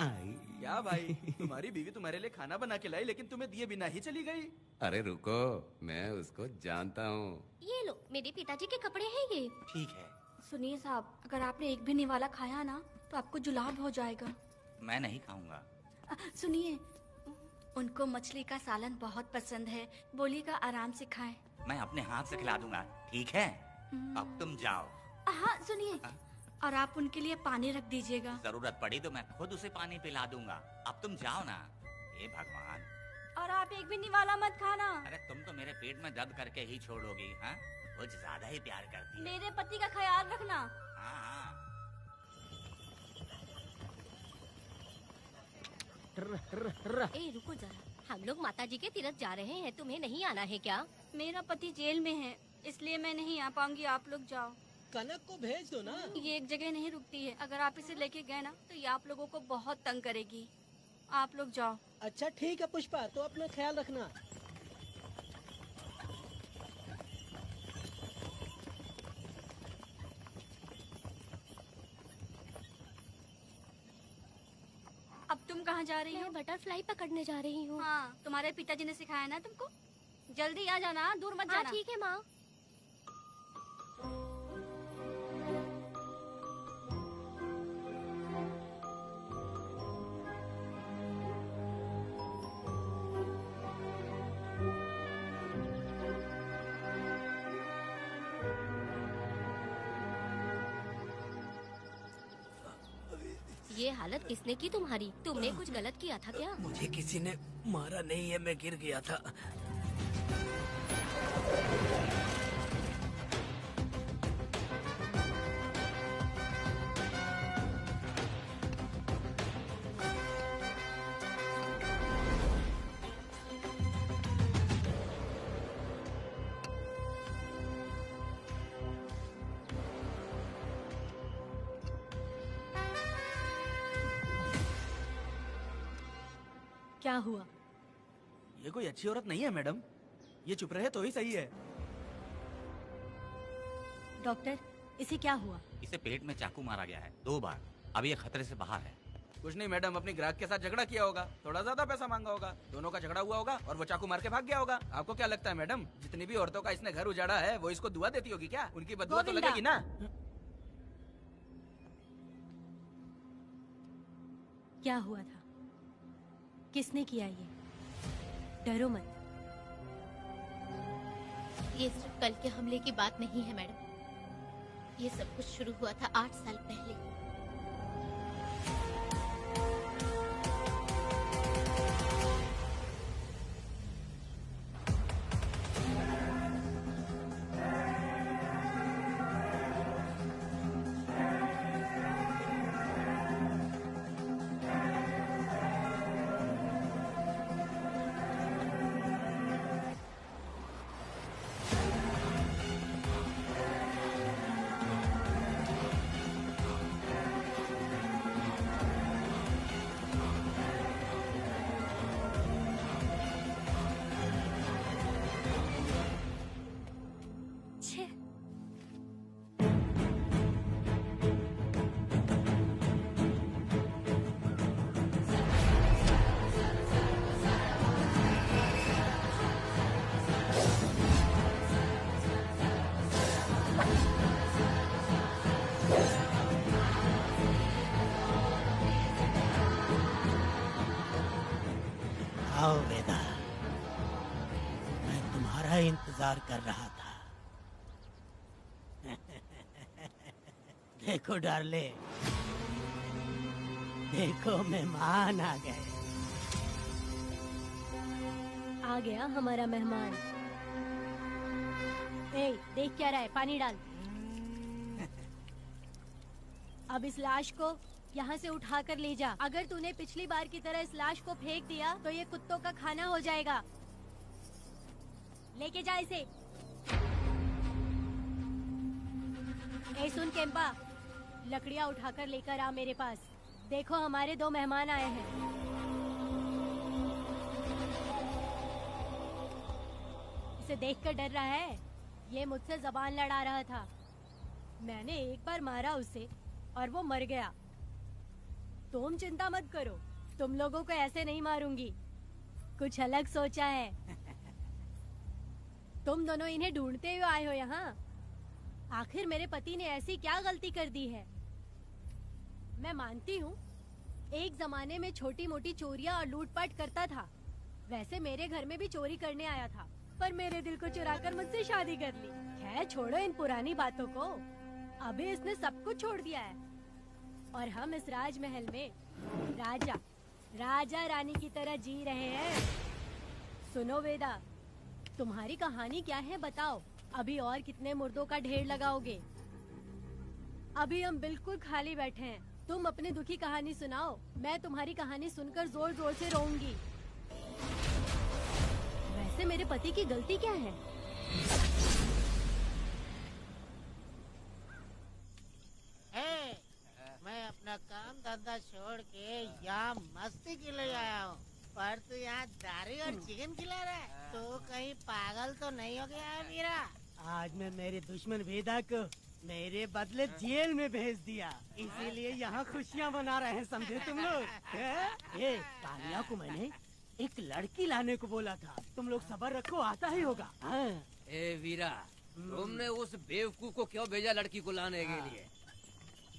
आई क्या भाई, तुम्हारी बीवी तुम्हारे लिए खाना बना के लाई, लेकिन तुम्हें दिए बिना ही चली गई। अरे रुको, मैं उसको जानता हूँ। ये लो, मेरे पिताजी के कपड़े हैं ये। ठीक है। सुनिए साहब, अगर आपने एक भी निवाला खाया ना तो आपको जुलाब हो जाएगा। मैं नहीं खाऊंगा। सुनिए, उनको मछली का सालन बहुत पसंद है, बोलिएगा आराम से खाएं। मैं अपने हाथ से खिला दूंगा, ठीक है? अब तुम जाओ। हाँ सुनिए, और आप उनके लिए पानी रख दीजिएगा। जरूरत पड़ी तो मैं खुद उसे पानी पिला दूंगा। अब तुम जाओ ना। हे भगवान। और आप एक भी निवाला मत खाना। अरे तुम तो मेरे पेट में दर्द करके ही छोड़ोगी। हाँ, कुछ ज्यादा ही प्यार करती है। मेरे पति का ख्याल रखना। हाँ। ए रुको जरा, हम लोग माताजी के तीर्थ जा रहे हैं, तुम्हें नहीं आना है क्या? मेरा पति जेल में है, इसलिए मैं नहीं आ पाऊंगी। आप लोग जाओ। कनक को भेज दो ना। ये एक जगह नहीं रुकती है, अगर आप इसे लेके गए ना तो ये आप लोगों को बहुत तंग करेगी। आप लोग जाओ। अच्छा ठीक है पुष्पा, तो अपना ख्याल रखना। अब तुम कहाँ जा रही हो? मैं बटरफ्लाई पकड़ने जा रही हूँ। हाँ, तुम्हारे पिताजी ने सिखाया ना तुमको। जल्दी आ जाना, दूर मत हाँ जाना। ठीक है माँ। ये हालत किसने की तुम्हारी? तुमने कुछ गलत किया था क्या? मुझे किसी ने मारा नहीं है, मैं गिर गया था। क्या हुआ? ये कोई अच्छी औरत नहीं है मैडम, ये चुप रहे तो ही सही है। डॉक्टर, इसे क्या हुआ? इसे पेट में चाकू मारा गया है 2 बार। अब ये खतरे से बाहर है। कुछ नहीं मैडम, अपनी ग्राहक के साथ झगड़ा किया होगा, थोड़ा ज्यादा पैसा मांगा होगा, दोनों का झगड़ा हुआ होगा और वो चाकू मार के भाग गया होगा। आपको क्या लगता है मैडम, जितनी भी औरतों का इसने घर उजाड़ा है वो इसको दुआ देती होगी क्या? उनकी बदुआ तो गोविंदा। लगेगी ना। क्या हुआ था? किसने किया ये? डरो मत। ये सिर्फ कल के हमले की बात नहीं है मैडम, ये सब कुछ शुरू हुआ था 8 साल पहले। छे। आओ वेदा, मैं तुम्हारा इंतजार कर रहा था। देखो डार्ले, देखो मेहमान आ गए। आ गया हमारा मेहमान। ए, देख क्या रहा है? पानी डाल। अब इस लाश को यहाँ से उठा कर ले जा। अगर तूने पिछली बार की तरह इस लाश को फेंक दिया तो ये कुत्तों का खाना हो जाएगा। लेके जा इसे। ए सुन केम्पा, लकड़ियाँ उठाकर लेकर आ मेरे पास। देखो हमारे 2 मेहमान आए हैं। इसे देखकर डर रहा है? ये मुझसे जबान लड़ा रहा था। मैंने एक बार मारा उसे और वो मर गया। तुम चिंता मत करो, तुम लोगों को ऐसे नहीं मारूंगी। कुछ अलग सोचा है। तुम दोनों इन्हें ढूंढते हुए आए हो यहाँ। आखिर मेरे पति ने ऐसी क्या गलती कर दी है? मैं मानती हूँ एक जमाने में छोटी मोटी चोरियाँ और लूटपाट करता था। वैसे मेरे घर में भी चोरी करने आया था, पर मेरे दिल को चुराकर मुझसे शादी कर ली। खैर छोड़ो इन पुरानी बातों को। अभी इसने सब कुछ छोड़ दिया है और हम इस राजमहल में राजा रानी की तरह जी रहे हैं। सुनो वेदा, तुम्हारी कहानी क्या है बताओ? अभी और कितने मुर्दों का ढेर लगाओगे? अभी हम बिल्कुल खाली बैठे हैं। तुम अपनी दुखी कहानी सुनाओ, मैं तुम्हारी कहानी सुनकर जोर जोर से रोऊंगी। वैसे मेरे पति की गलती क्या है? मैं अपना काम धंधा छोड़ के यहाँ मस्ती के लिए आया हूँ, पर तू यहाँ दारू और चिकन खिला रहा है। तो कहीं पागल तो नहीं हो गया है मीरा? आज मैं मेरे दुश्मन वेदा को मेरे बदले जेल में भेज दिया, इसीलिए यहाँ खुशियाँ मना रहे हैं, समझे तुम लोग? ये तानिया को मैंने एक लड़की लाने को बोला था, तुम लोग सब्र रखो, आता ही होगा। हाँ। ए वीरा, तुमने उस बेवकूफ को क्यों भेजा लड़की को लाने के लिए?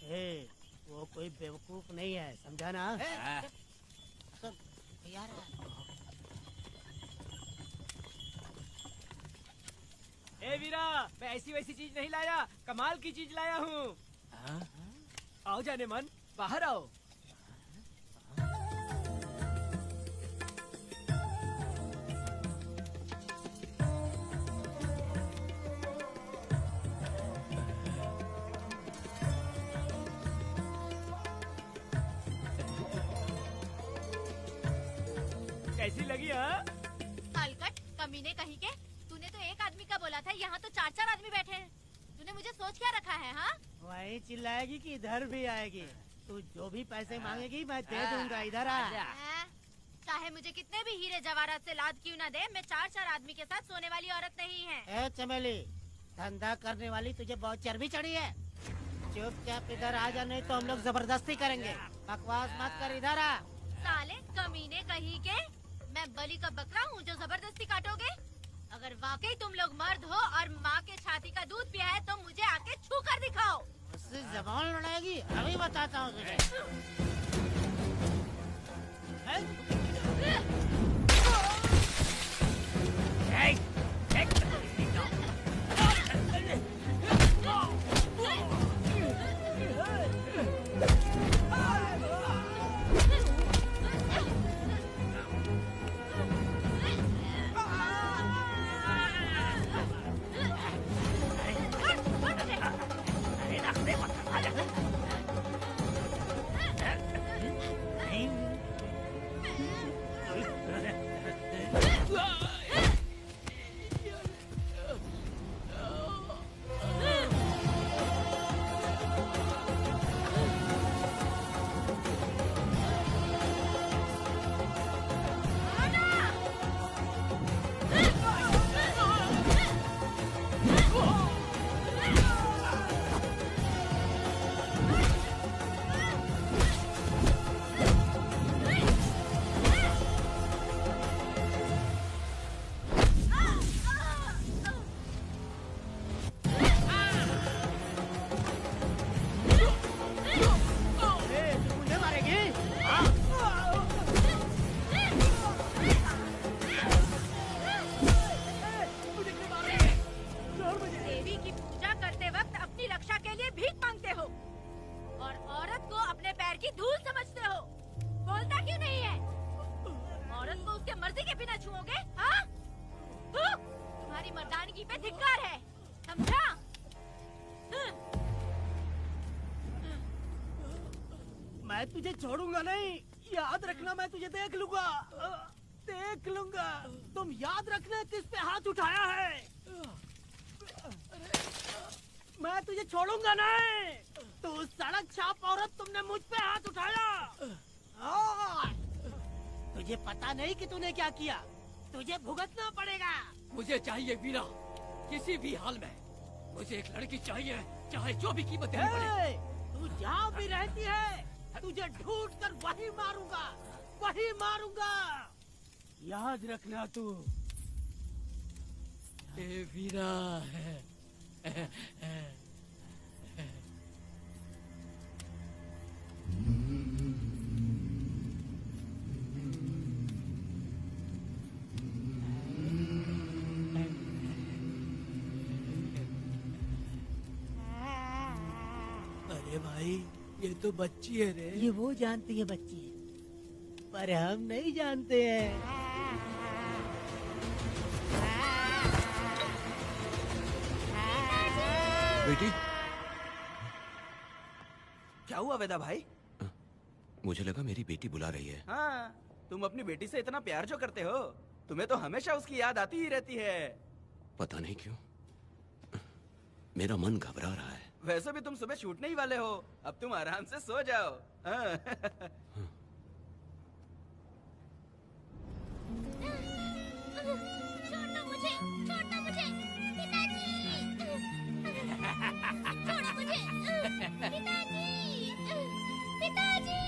ए, वो कोई बेवकूफ नहीं है, समझा ना? यार ए वीरा, मैं ऐसी वैसी चीज नहीं लाया, कमाल की चीज लाया हूँ। आओ जाने मन, बाहर आओ। कैसी लगी? हाँ हलकट कमीने कहीं के, तूने तो एक आदमी का बोला था, यहाँ तो 4-4 आदमी बैठे हैं। तूने मुझे सोच क्या रखा है? हाँ वही चिल्लाएगी कि इधर भी आएगी। तू जो भी पैसे मांगेगी मैं दे दूंगा। इधर आ। चाहे मुझे कितने भी हीरे जवाहरात से लाद क्यों ना दे, मैं 4-4 आदमी के साथ सोने वाली औरत नहीं है। ए चमेली, धंधा करने वाली तुझे बहुत चर्बी चढ़ी है। चुपचाप इधर आ जा, नहीं तो हम लोग जबरदस्ती करेंगे। बकवास मत कर, इधर आ। साले कमीने कहीं के, मैं बलि का बकरा हूँ जो जबरदस्ती काटोगे? अगर वाकई तुम लोग मर्द हो और माँ के छाती का दूध पिया है तो मुझे आके छू कर दिखाओ। मुझसे जबान लड़ाएगी? अभी बताता हूँ तुझे। मैं तुझे छोड़ूंगा नहीं, याद रखना। मैं तुझे देख लूंगा, देख लूंगा। तुम याद रखना किस पे हाथ उठाया है। मैं तुझे छोड़ूंगा नहीं। तू सड़क छाप औरत, तुमने मुझ पे हाथ उठाया। तुझे पता नहीं कि तूने क्या किया। तुझे भुगतना पड़ेगा। मुझे चाहिए वीरा, किसी भी हाल में मुझे एक लड़की चाहिए, चाहे जो भी कीमत देनी पड़े। तू जहाँ भी रहती है तुझे ढूंढ कर वही मारूंगा, वही मारूंगा। याद रखना तू ए वीरा है। अरे भाई, ये तो बच्ची है रे। ये वो जानती है बच्ची है, पर हम नहीं जानते हैं। बेटी, क्या हुआ वेदा भाई? मुझे लगा मेरी बेटी बुला रही है। हाँ, तुम अपनी बेटी से इतना प्यार जो करते हो, तुम्हें तो हमेशा उसकी याद आती ही रहती है। पता नहीं क्यों मेरा मन घबरा रहा है। वैसे भी तुम सुबह छूटने ही वाले हो, अब तुम आराम से सो जाओ। हाँ। छोड़ो मुझे, छोड़ो मुझे, पिताजी। छोड़ो मुझे, पिताजी, पिताजी।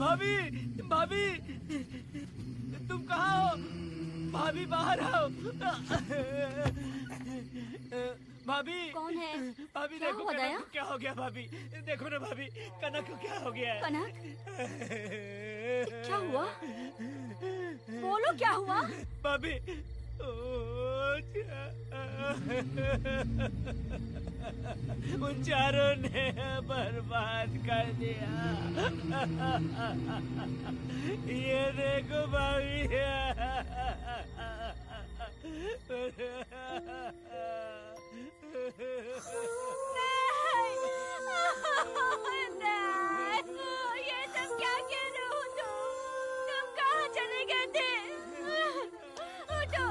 भाभी, भाभी, तुम कहाँ हो? भाभी बाहर आओ। भाभी कौन है? भाभी क्या देखो हुआ कनक दया? को क्या हो गया। भाभी देखो ना भाभी, कनक को क्या हो गया है। कनक, क्या हुआ? बोलो क्या हुआ? भाभी, उन चारों ने बर्बाद कर दिया। ये देखो भाभी। ये सब क्या कह रहे हो तुम कहाँ चले गए थे? उठो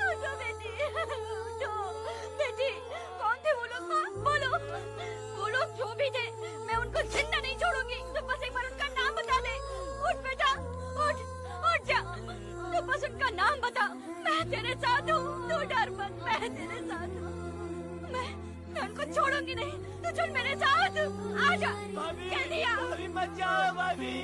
उठो बेटी, उठो बेटी। कौन थे वो लोग? हाँ बोलो, वो लोग जो भी थे मैं उनको जिंदा नहीं छोड़ूंगी। तो बस एक बार उनका नाम बता दे। उठ बेटा, उठ उठ जा। तो बस उनका नाम बता, मैं तेरे साथ हूँ। तू डर मत, मैं तेरे साथ हूँ। मैं उनको छोड़ूंगी नहीं। तू चल मेरे साथ, आजा। जल्दी आ। भाभी मत जाओ भाभी।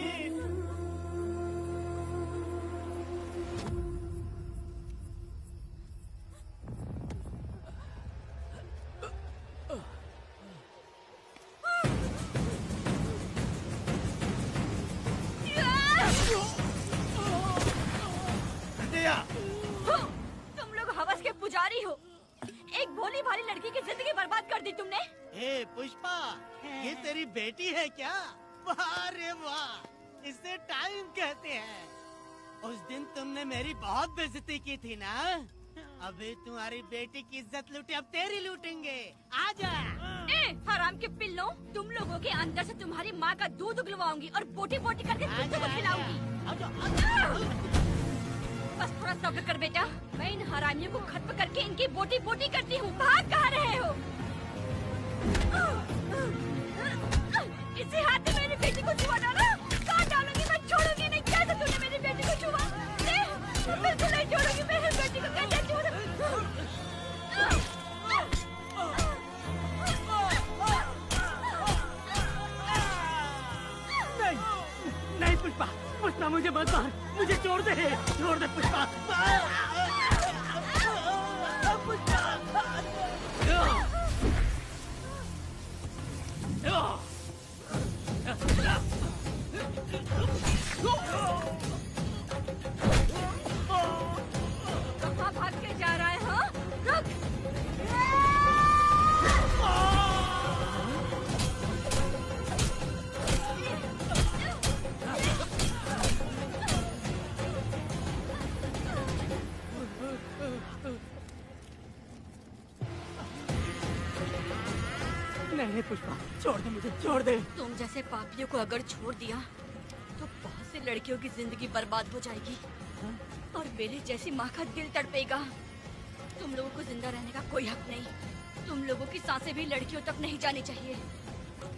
तुम लोग हवस के पुजारी हो। एक भोली भाली लड़की की जिंदगी बर्बाद कर दी तुमने। ए पुष्पा, ये तेरी बेटी है क्या? वाह रे वाह, इसे टाइम कहते हैं। उस दिन तुमने मेरी बहुत बेइज्जती की थी ना। अभी तुम्हारी बेटी की इज्जत लूटी, अब तेरी लूटेंगे। आजा। ए हराम के पिल्लों, तुम लोगों के अंदर से तुम्हारी माँ का दूध उगलवाऊंगी और बोटी बोटी करके कुत्तों को खिलाऊंगी। बस थोड़ा सब्र कर बेटा, मैं इन हरामियों को खत्म करके इनकी बोटी बोटी करती हूँ। भाग कहाँ रहे हो? इसी हाथ में मेरी बेटी को छुआ डाला। काट डालूंगी, मैं छोड़ूंगी नहीं। कैसे तूने मेरी बेटी को छुआ? बिल्कुल नहीं छोड़ूंगी मेरी बेटी को। कैसे छोड़? नहीं पुष्पा, पुष्पा मुझे मत मार, मुझे छोड़ दे पुष्पा। कहाँ भाग के जा रहा है? हाँ रुक। नहीं पुष्पा, छोड़ दे मुझे, छोड़ दे। तुम जैसे पापियों को अगर छोड़ दिया तो बहुत सी लड़कियों की जिंदगी बर्बाद हो जाएगी और मेरी जैसी माँ का दिल तड़पेगा। तुम लोगों को जिंदा रहने का कोई हक नहीं। तुम लोगों की सांसें भी लड़कियों तक नहीं जानी चाहिए।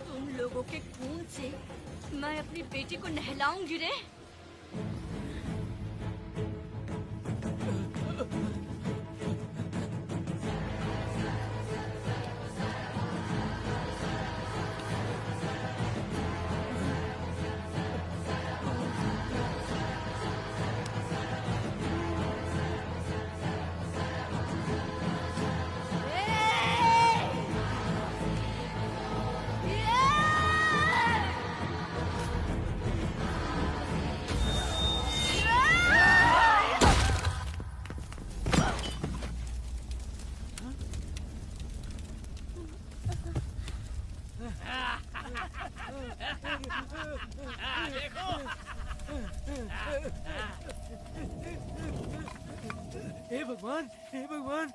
तुम लोगों के खून से मैं अपनी बेटी को नहलाऊंगी रे। हे भगवान, हे भगवान,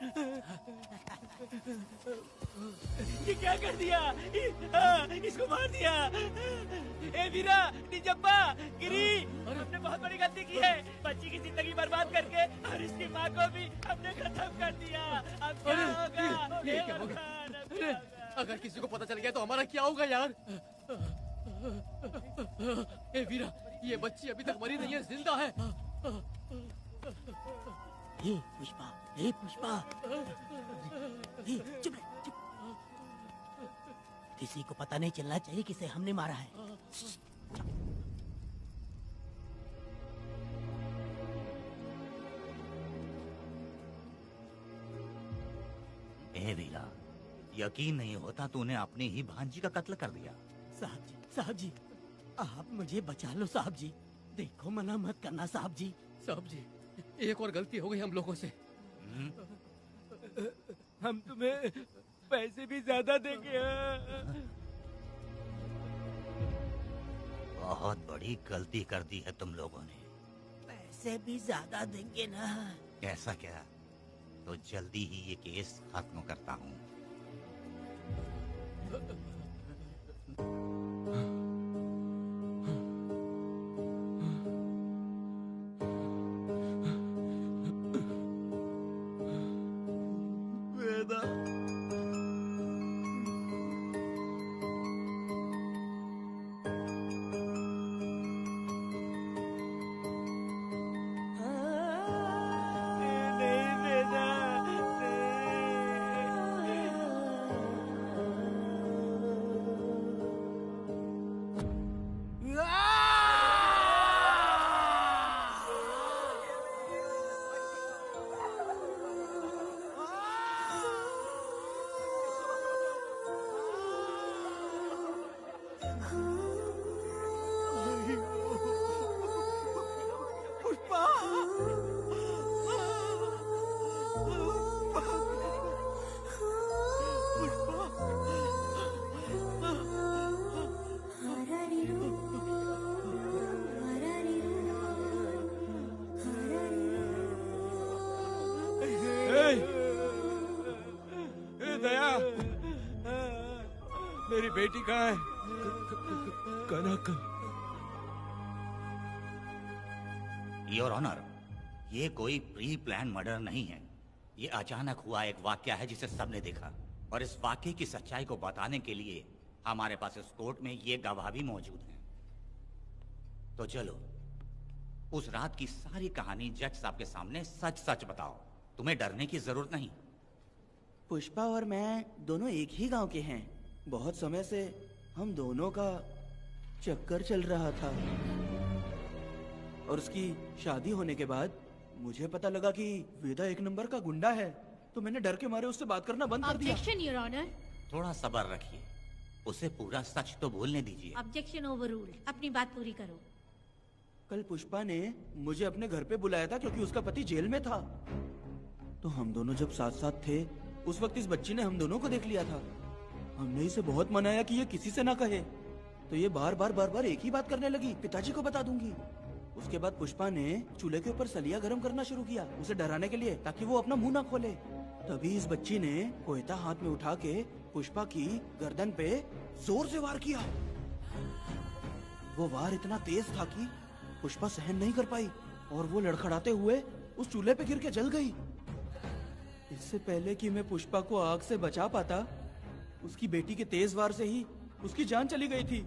ये क्या कर दिया? इसको मार दिया। ए वीरा, निजब्बा, गिरी, हमने बहुत बड़ी गलती की है। बच्ची की जिंदगी बर्बाद करके और इसकी माँ को भी हमने खत्म कर दिया। अब क्या होगा? ये क्या होगा? अरे, अगर किसी को पता चल गया तो हमारा क्या होगा यार? ए वीरा, ये बच्ची अभी तक मरी नहीं है, जिंदा है। हे पुष्पा, हे पुष्पा, हे चुप रह, चुप। किसी को पता नहीं चलना चाहिए किसे हमने मारा है। ए वीरा, यकीन नहीं होता तूने अपनी ही भांजी का कत्ल कर दिया। साहब जी, आप मुझे बचा लो साहब जी। देखो मना मत करना साहब जी। साहब जी, एक और गलती हो गई हम लोगों से। हम तुम्हें पैसे भी ज्यादा देंगे। बहुत बड़ी गलती कर दी है तुम लोगों ने। पैसे भी ज्यादा देंगे ना? ऐसा क्या? तो जल्दी ही ये केस खत्म करता हूँ। वेदा, नहीं वेदा, पुष्पा, दया, मेरी बेटी कहाँ है? कनक। योर ऑनर, ये कोई प्री प्लान मर्डर नहीं है। ये अचानक हुआ एक वाकया है जिसे सबने देखा, और इस वाकये की सच्चाई को बताने के लिए हमारे पास इस कोर्ट में ये गवाह भी मौजूद हैं। तो चलो, उस रात की सारी कहानी जज साहब के सामने सच सच बताओ। तुम्हें डरने की जरूरत नहीं। पुष्पा और मैं दोनों एक ही गांव के हैं। बहुत समय से हम दोनों का चक्कर चल रहा था, और उसकी शादी होने के बाद मुझे पता लगा कि वेदा एक नंबर का गुंडा है, तो मैंने डर के मारे उससे बात करना बंद कर दिया। Objection your honour. थोड़ा सब्र रखिए, उसे पूरा सच तो बोलने दीजिए। Objection overruled. अपनी बात पूरी करो। कल पुष्पा ने मुझे अपने घर पे बुलाया था क्योंकि उसका पति जेल में था। तो हम दोनों जब साथ साथ थे, उस वक्त इस बच्ची ने हम दोनों को देख लिया था। हमने इसे बहुत मनाया कि ये किसी से ना कहे, तो ये बार बार एक ही बात करने लगी, पिताजी को बता दूंगी। उसके बाद पुष्पा ने चूल्हे के ऊपर सलिया गर्म करना शुरू किया, उसे डराने के लिए, ताकि वो अपना मुंह ना खोले। तभी इस बच्ची ने कोयता हाथ में उठा के पुष्पा की गर्दन पे जोर से वार किया। वो वार इतना तेज था कि पुष्पा सहन नहीं कर पाई, और वो लड़खड़ाते हुए उस चूल्हे पे गिर के जल गई। इससे पहले कि मैं पुष्पा को आग से बचा पाता, उसकी बेटी के तेज वार से ही उसकी जान चली गई थी।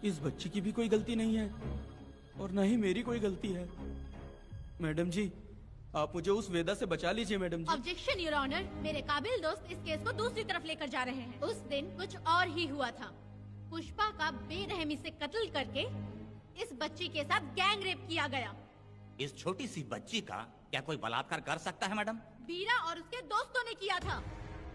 इस बच्ची की भी कोई गलती नहीं है, और न ही मेरी कोई गलती है। मैडम जी, आप मुझे उस वेदा से बचा लीजिए madam ji. Objection your honour. मेरे काबिल दोस्त इस केस को दूसरी तरफ लेकर जा रहे हैं। उस दिन कुछ और ही हुआ था। पुष्पा का बेरहमी से कत्ल करके इस बच्ची के साथ गैंग रेप किया गया। इस छोटी सी बच्ची का क्या कोई बलात्कार कर सकता है मैडम? बीरा और उसके दोस्तों ने किया था।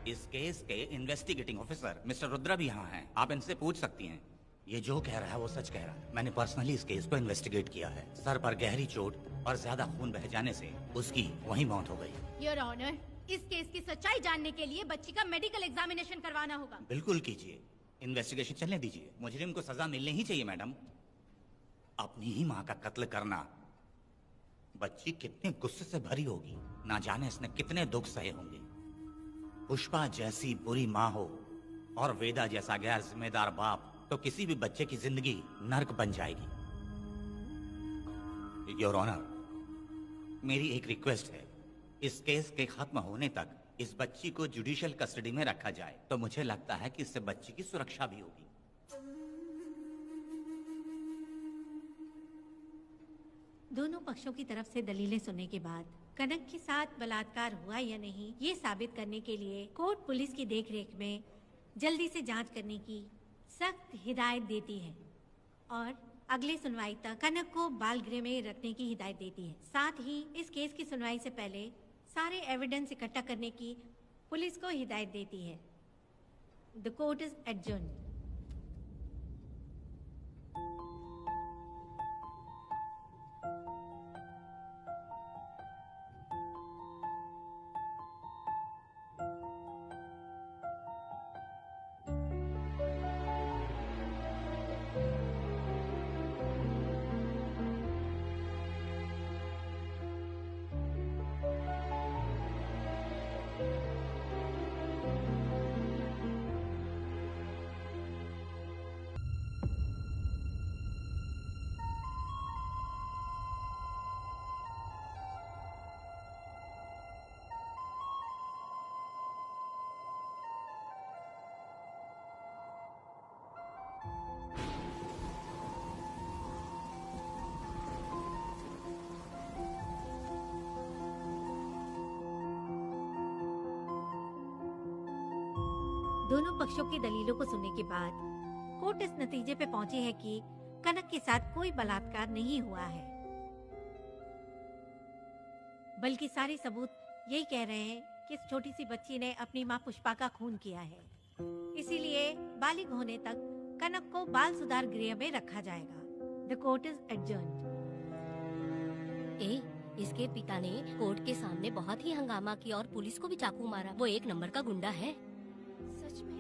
इस केस के इन्वेस्टिगेटिंग ऑफिसर मिस्टर रुद्रा भी यहाँ हैं। आप इनसे पूछ सकती हैं। ये जो कह रहा है वो सच कह रहा है। मैंने पर्सनली इस केस को इन्वेस्टिगेट किया है। सर पर गहरी चोट और ज्यादा खून बह जाने से उसकी वहीं मौत हो गई। योर ऑनर, इस केस की सच्चाई जानने के लिए बच्ची का मेडिकल एग्जामिनेशन करवाना होगा। बिल्कुल कीजिए, इन्वेस्टिगेशन चलने दीजिए। मुजरिम को सजा मिलनी ही चाहिए मैडम। अपनी ही माँ का कत्ल करना, बच्ची कितने गुस्से से भरी होगी, ना जाने इसने कितने दुख सहे होंगे। पुष्पा जैसी बुरी माँ हो और वेदा जैसा गैर जिम्मेदार बाप, तो किसी भी बच्चे की जिंदगी नर्क बन जाएगी। योर ऑनर, मेरी एक रिक्वेस्ट है, इस केस के खत्म होने तक इस बच्ची को जुडिशियल कस्टडी में रखा जाए, तो मुझे लगता है कि इससे बच्ची की सुरक्षा भी होगी। दोनों पक्षों की तरफ से दलीलें सुनने के बाद कनक के साथ बलात्कार हुआ या नहीं, ये साबित करने के लिए कोर्ट पुलिस की देखरेख में जल्दी से जांच करने की सख्त हिदायत देती है, और अगले सुनवाई तक कनक को बाल गृह में रखने की हिदायत देती है। साथ ही इस केस की सुनवाई से पहले सारे एविडेंस इकट्ठा करने की पुलिस को हिदायत देती है। The court is adjourned. दोनों पक्षों की दलीलों को सुनने के बाद कोर्ट इस नतीजे पे पहुंची है कि कनक के साथ कोई बलात्कार नहीं हुआ है, बल्कि सारे सबूत यही कह रहे हैं कि इस छोटी सी बच्ची ने अपनी माँ पुष्पा का खून किया है। इसीलिए बालिग होने तक कनक को बाल सुधार गृह में रखा जाएगा। The court is adjourned. इसके पिता ने कोर्ट के सामने बहुत ही हंगामा किया और पुलिस को भी चाकू मारा। वो एक नंबर का गुंडा है। सच में?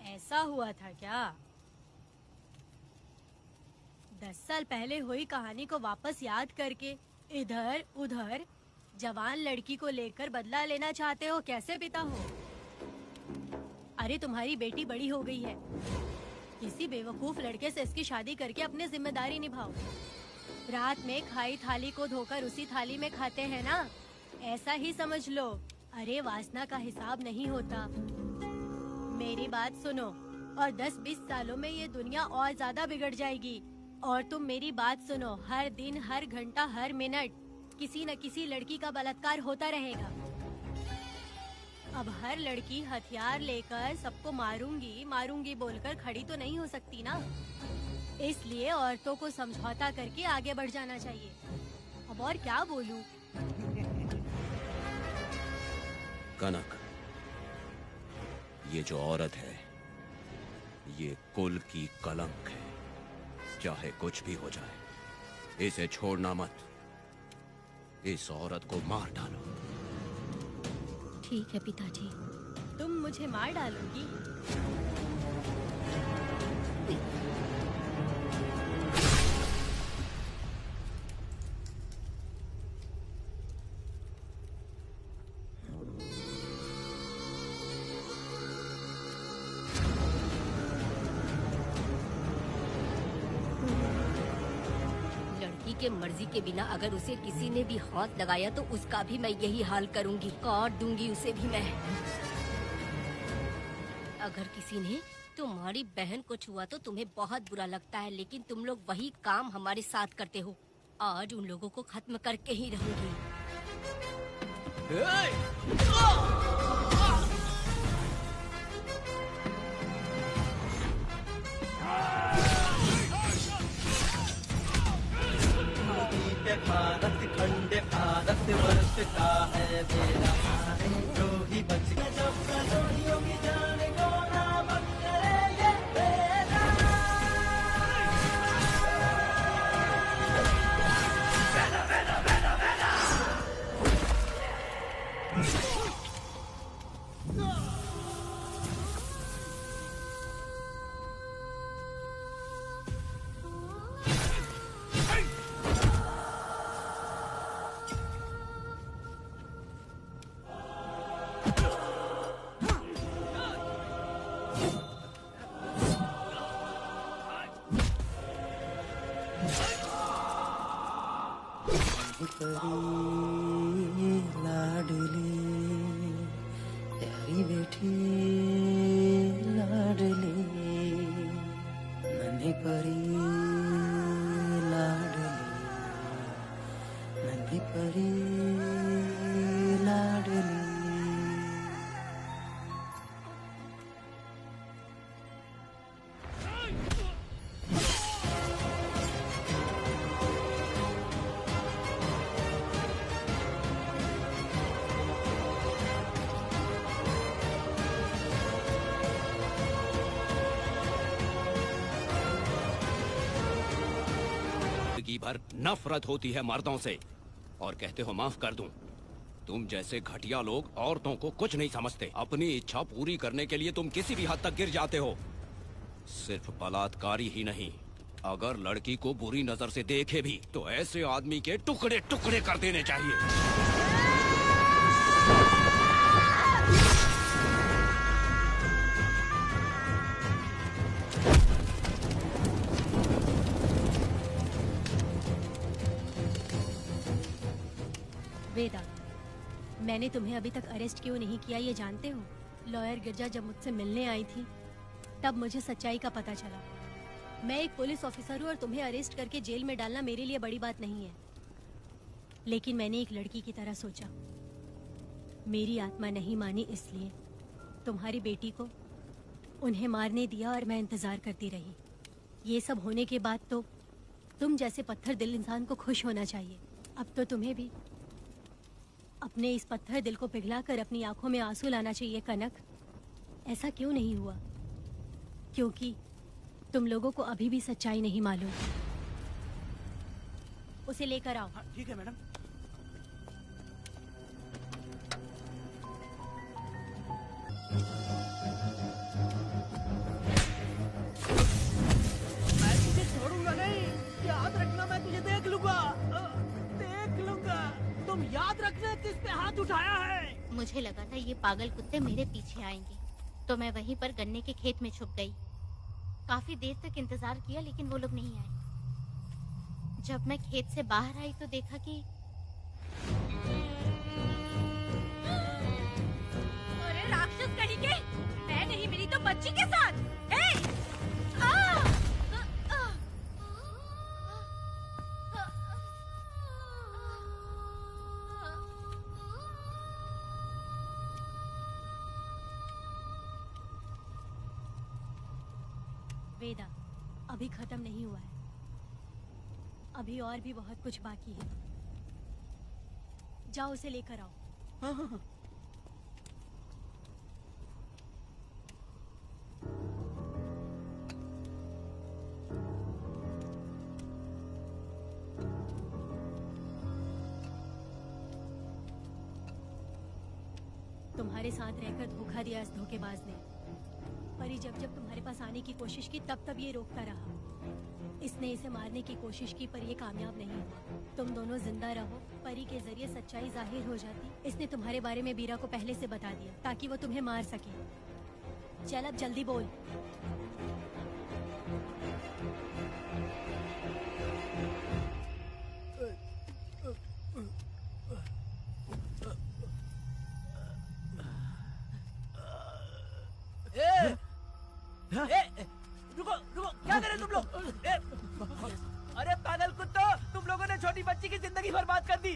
ऐसा हुआ था क्या? 10 साल पहले हुई कहानी को वापस याद करके इधर उधर जवान लड़की को लेकर बदला लेना चाहते हो? कैसे पिता हो? अरे तुम्हारी बेटी बड़ी हो गई है, किसी बेवकूफ लड़के से इसकी शादी करके अपनी जिम्मेदारी निभाओ। रात में खाई थाली को धोकर उसी थाली में खाते हैं ना, ऐसा ही समझ लो। अरे वासना का हिसाब नहीं होता। मेरी बात सुनो, और 10-20 सालों में ये दुनिया और ज्यादा बिगड़ जाएगी। और तुम मेरी बात सुनो, हर दिन, हर घंटा, हर मिनट किसी न किसी लड़की का बलात्कार होता रहेगा। अब हर लड़की हथियार लेकर सबको मारूंगी बोलकर खड़ी तो नहीं हो सकती ना। इसलिए औरतों को समझौता करके आगे बढ़ जाना चाहिए। अब और क्या बोलूं? कनक, ये जो औरत है, ये कुल की कलंक है। चाहे कुछ भी हो जाए, इसे छोड़ना मत। इस औरत को मार डालो। ठीक है पिताजी। तुम मुझे मार डालोगी? के मर्जी के बिना अगर उसे किसी ने भी हाथ लगाया तो उसका भी मैं यही हाल करूंगी। काट दूंगी उसे भी मैं। अगर किसी ने तुम्हारी बहन को छुआ तो तुम्हें बहुत बुरा लगता है, लेकिन तुम लोग वही काम हमारे साथ करते हो। आज उन लोगों को खत्म करके ही रहूंगी। भारत खंड भारत वर्ष का है मेरा, जो ही बच गया जब कलोनियों की जाने को ना बच करे ये मेरा। परी लाडली प्यारी बेटी लाडली, नन्ही परी लाडली, नन्ही परी लाडली। भर नफरत होती है मर्दों से और कहते हो माफ कर दूं। तुम जैसे घटिया लोग औरतों को कुछ नहीं समझते। अपनी इच्छा पूरी करने के लिए तुम किसी भी हद तक गिर जाते हो। सिर्फ बलात्कारी ही नहीं, अगर लड़की को बुरी नजर से देखे भी तो ऐसे आदमी के टुकड़े टुकड़े कर देने चाहिए। वेदा, मैंने तुम्हें अभी तक अरेस्ट क्यों नहीं किया ये जानते हो? लॉयर गिरजा जब मुझसे मिलने आई थी तब मुझे सच्चाई का पता चला। मैं एक पुलिस ऑफिसर हूँ और तुम्हें अरेस्ट करके जेल में डालना मेरे लिए बड़ी बात नहीं है, लेकिन मैंने एक लड़की की तरह सोचा। मेरी आत्मा नहीं मानी, इसलिए तुम्हारी बेटी को उन्हें मारने दिया और मैं इंतजार करती रही। ये सब होने के बाद तो तुम जैसे पत्थर दिल इंसान को खुश होना चाहिए। अब तो तुम्हें भी अपने इस पत्थर दिल को पिघलाकर अपनी आंखों में आंसू लाना चाहिए कनक। ऐसा क्यों नहीं हुआ? क्योंकि तुम लोगों को अभी भी सच्चाई नहीं मालूम। उसे लेकर आओ। ठीक है मैडम। मैं तुझे छोड़ूंगा नहीं, याद रखना। मैं तुझे देख लूंगा, देख लूंगा। तुम याद रखना किस पे हाथ उठाया है। मुझे लगा था ये पागल कुत्ते मेरे पीछे आएंगे, तो मैं वहीं पर गन्ने के खेत में छुप गई। काफी देर तक इंतजार किया लेकिन वो लोग नहीं आए। जब मैं खेत से बाहर आई तो देखा कि अरे राक्षस कहीं के, मैं नहीं मिली तो बच्ची के साथ। वेदा, अभी खत्म नहीं हुआ है। अभी और भी बहुत कुछ बाकी है। जाओ उसे लेकर आओ। हाँ हाँ हाँ। तुम्हारे साथ रहकर धोखा दिया इस धोखेबाज ने। परी जब जब तुम्हारे पास आने की कोशिश की तब तब ये रोकता रहा। इसने इसे मारने की कोशिश की पर ये कामयाब नहीं हुआ। तुम दोनों जिंदा रहो, परी के जरिए सच्चाई जाहिर हो जाती। इसने तुम्हारे बारे में बीरा को पहले से बता दिया ताकि वो तुम्हें मार सके। चल अब जल्दी बोल। रुको रुको, क्या करे तुम लोग? अरे पागल कुत्तो, तुम लोगों ने छोटी बच्ची की जिंदगी बर्बाद कर दी।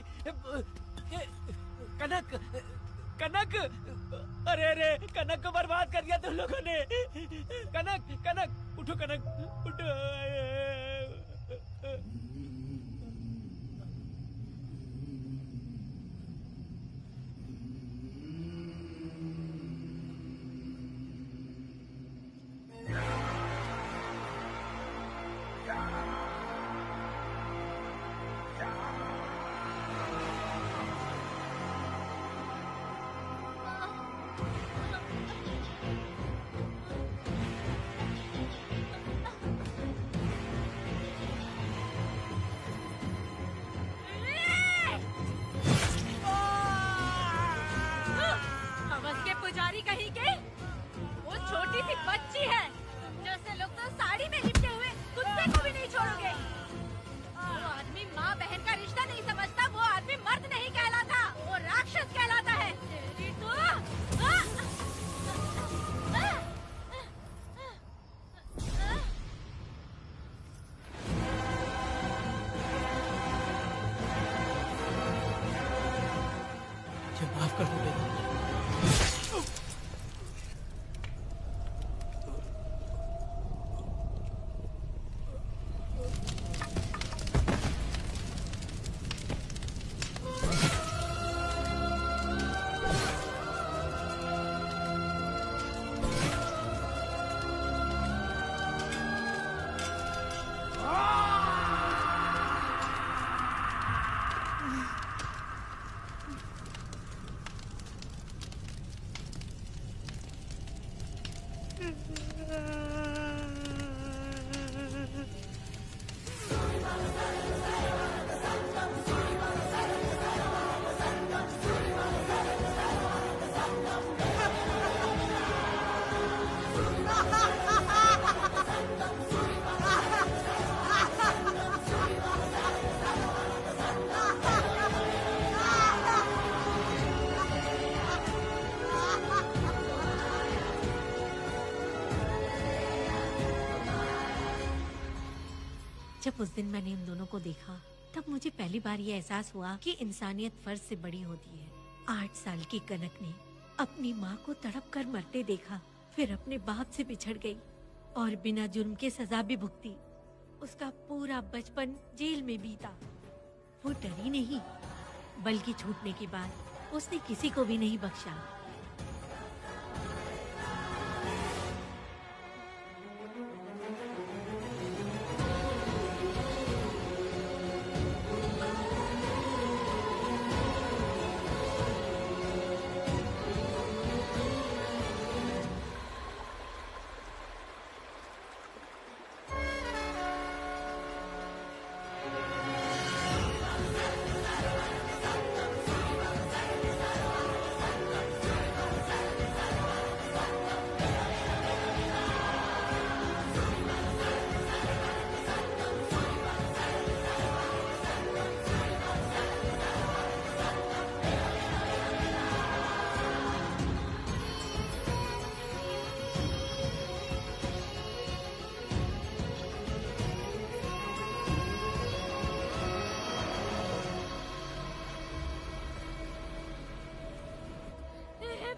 कनक कनक, अरे अरे कनक को बर्बाद कर दिया तुम लोगों ने। कनक कनक उठो, कनक उठो। जब उस दिन मैंने इन दोनों को देखा तब मुझे पहली बार ये एहसास हुआ कि इंसानियत फर्ज से बड़ी होती है। 8 साल की कनक ने अपनी माँ को तड़प कर मरते देखा, फिर अपने बाप से बिछड़ गई और बिना जुर्म के सजा भी भुगती। उसका पूरा बचपन जेल में बीता। वो डरी नहीं, बल्कि छूटने के बाद उसने किसी को भी नहीं बख्शा।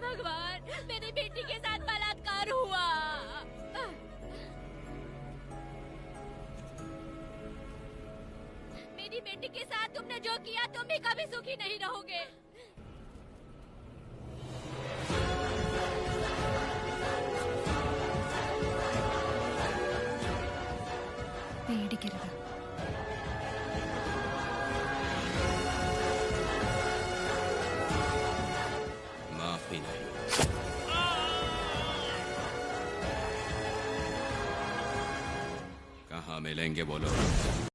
भगवान, मेरी बेटी के साथ बलात्कार हुआ। मेरी बेटी के साथ तुमने जो किया तुम भी कभी सुखी नहीं रहोगे। पेड़ गिर गया। माफी नहीं। कहाँ मिलेंगे बोलो।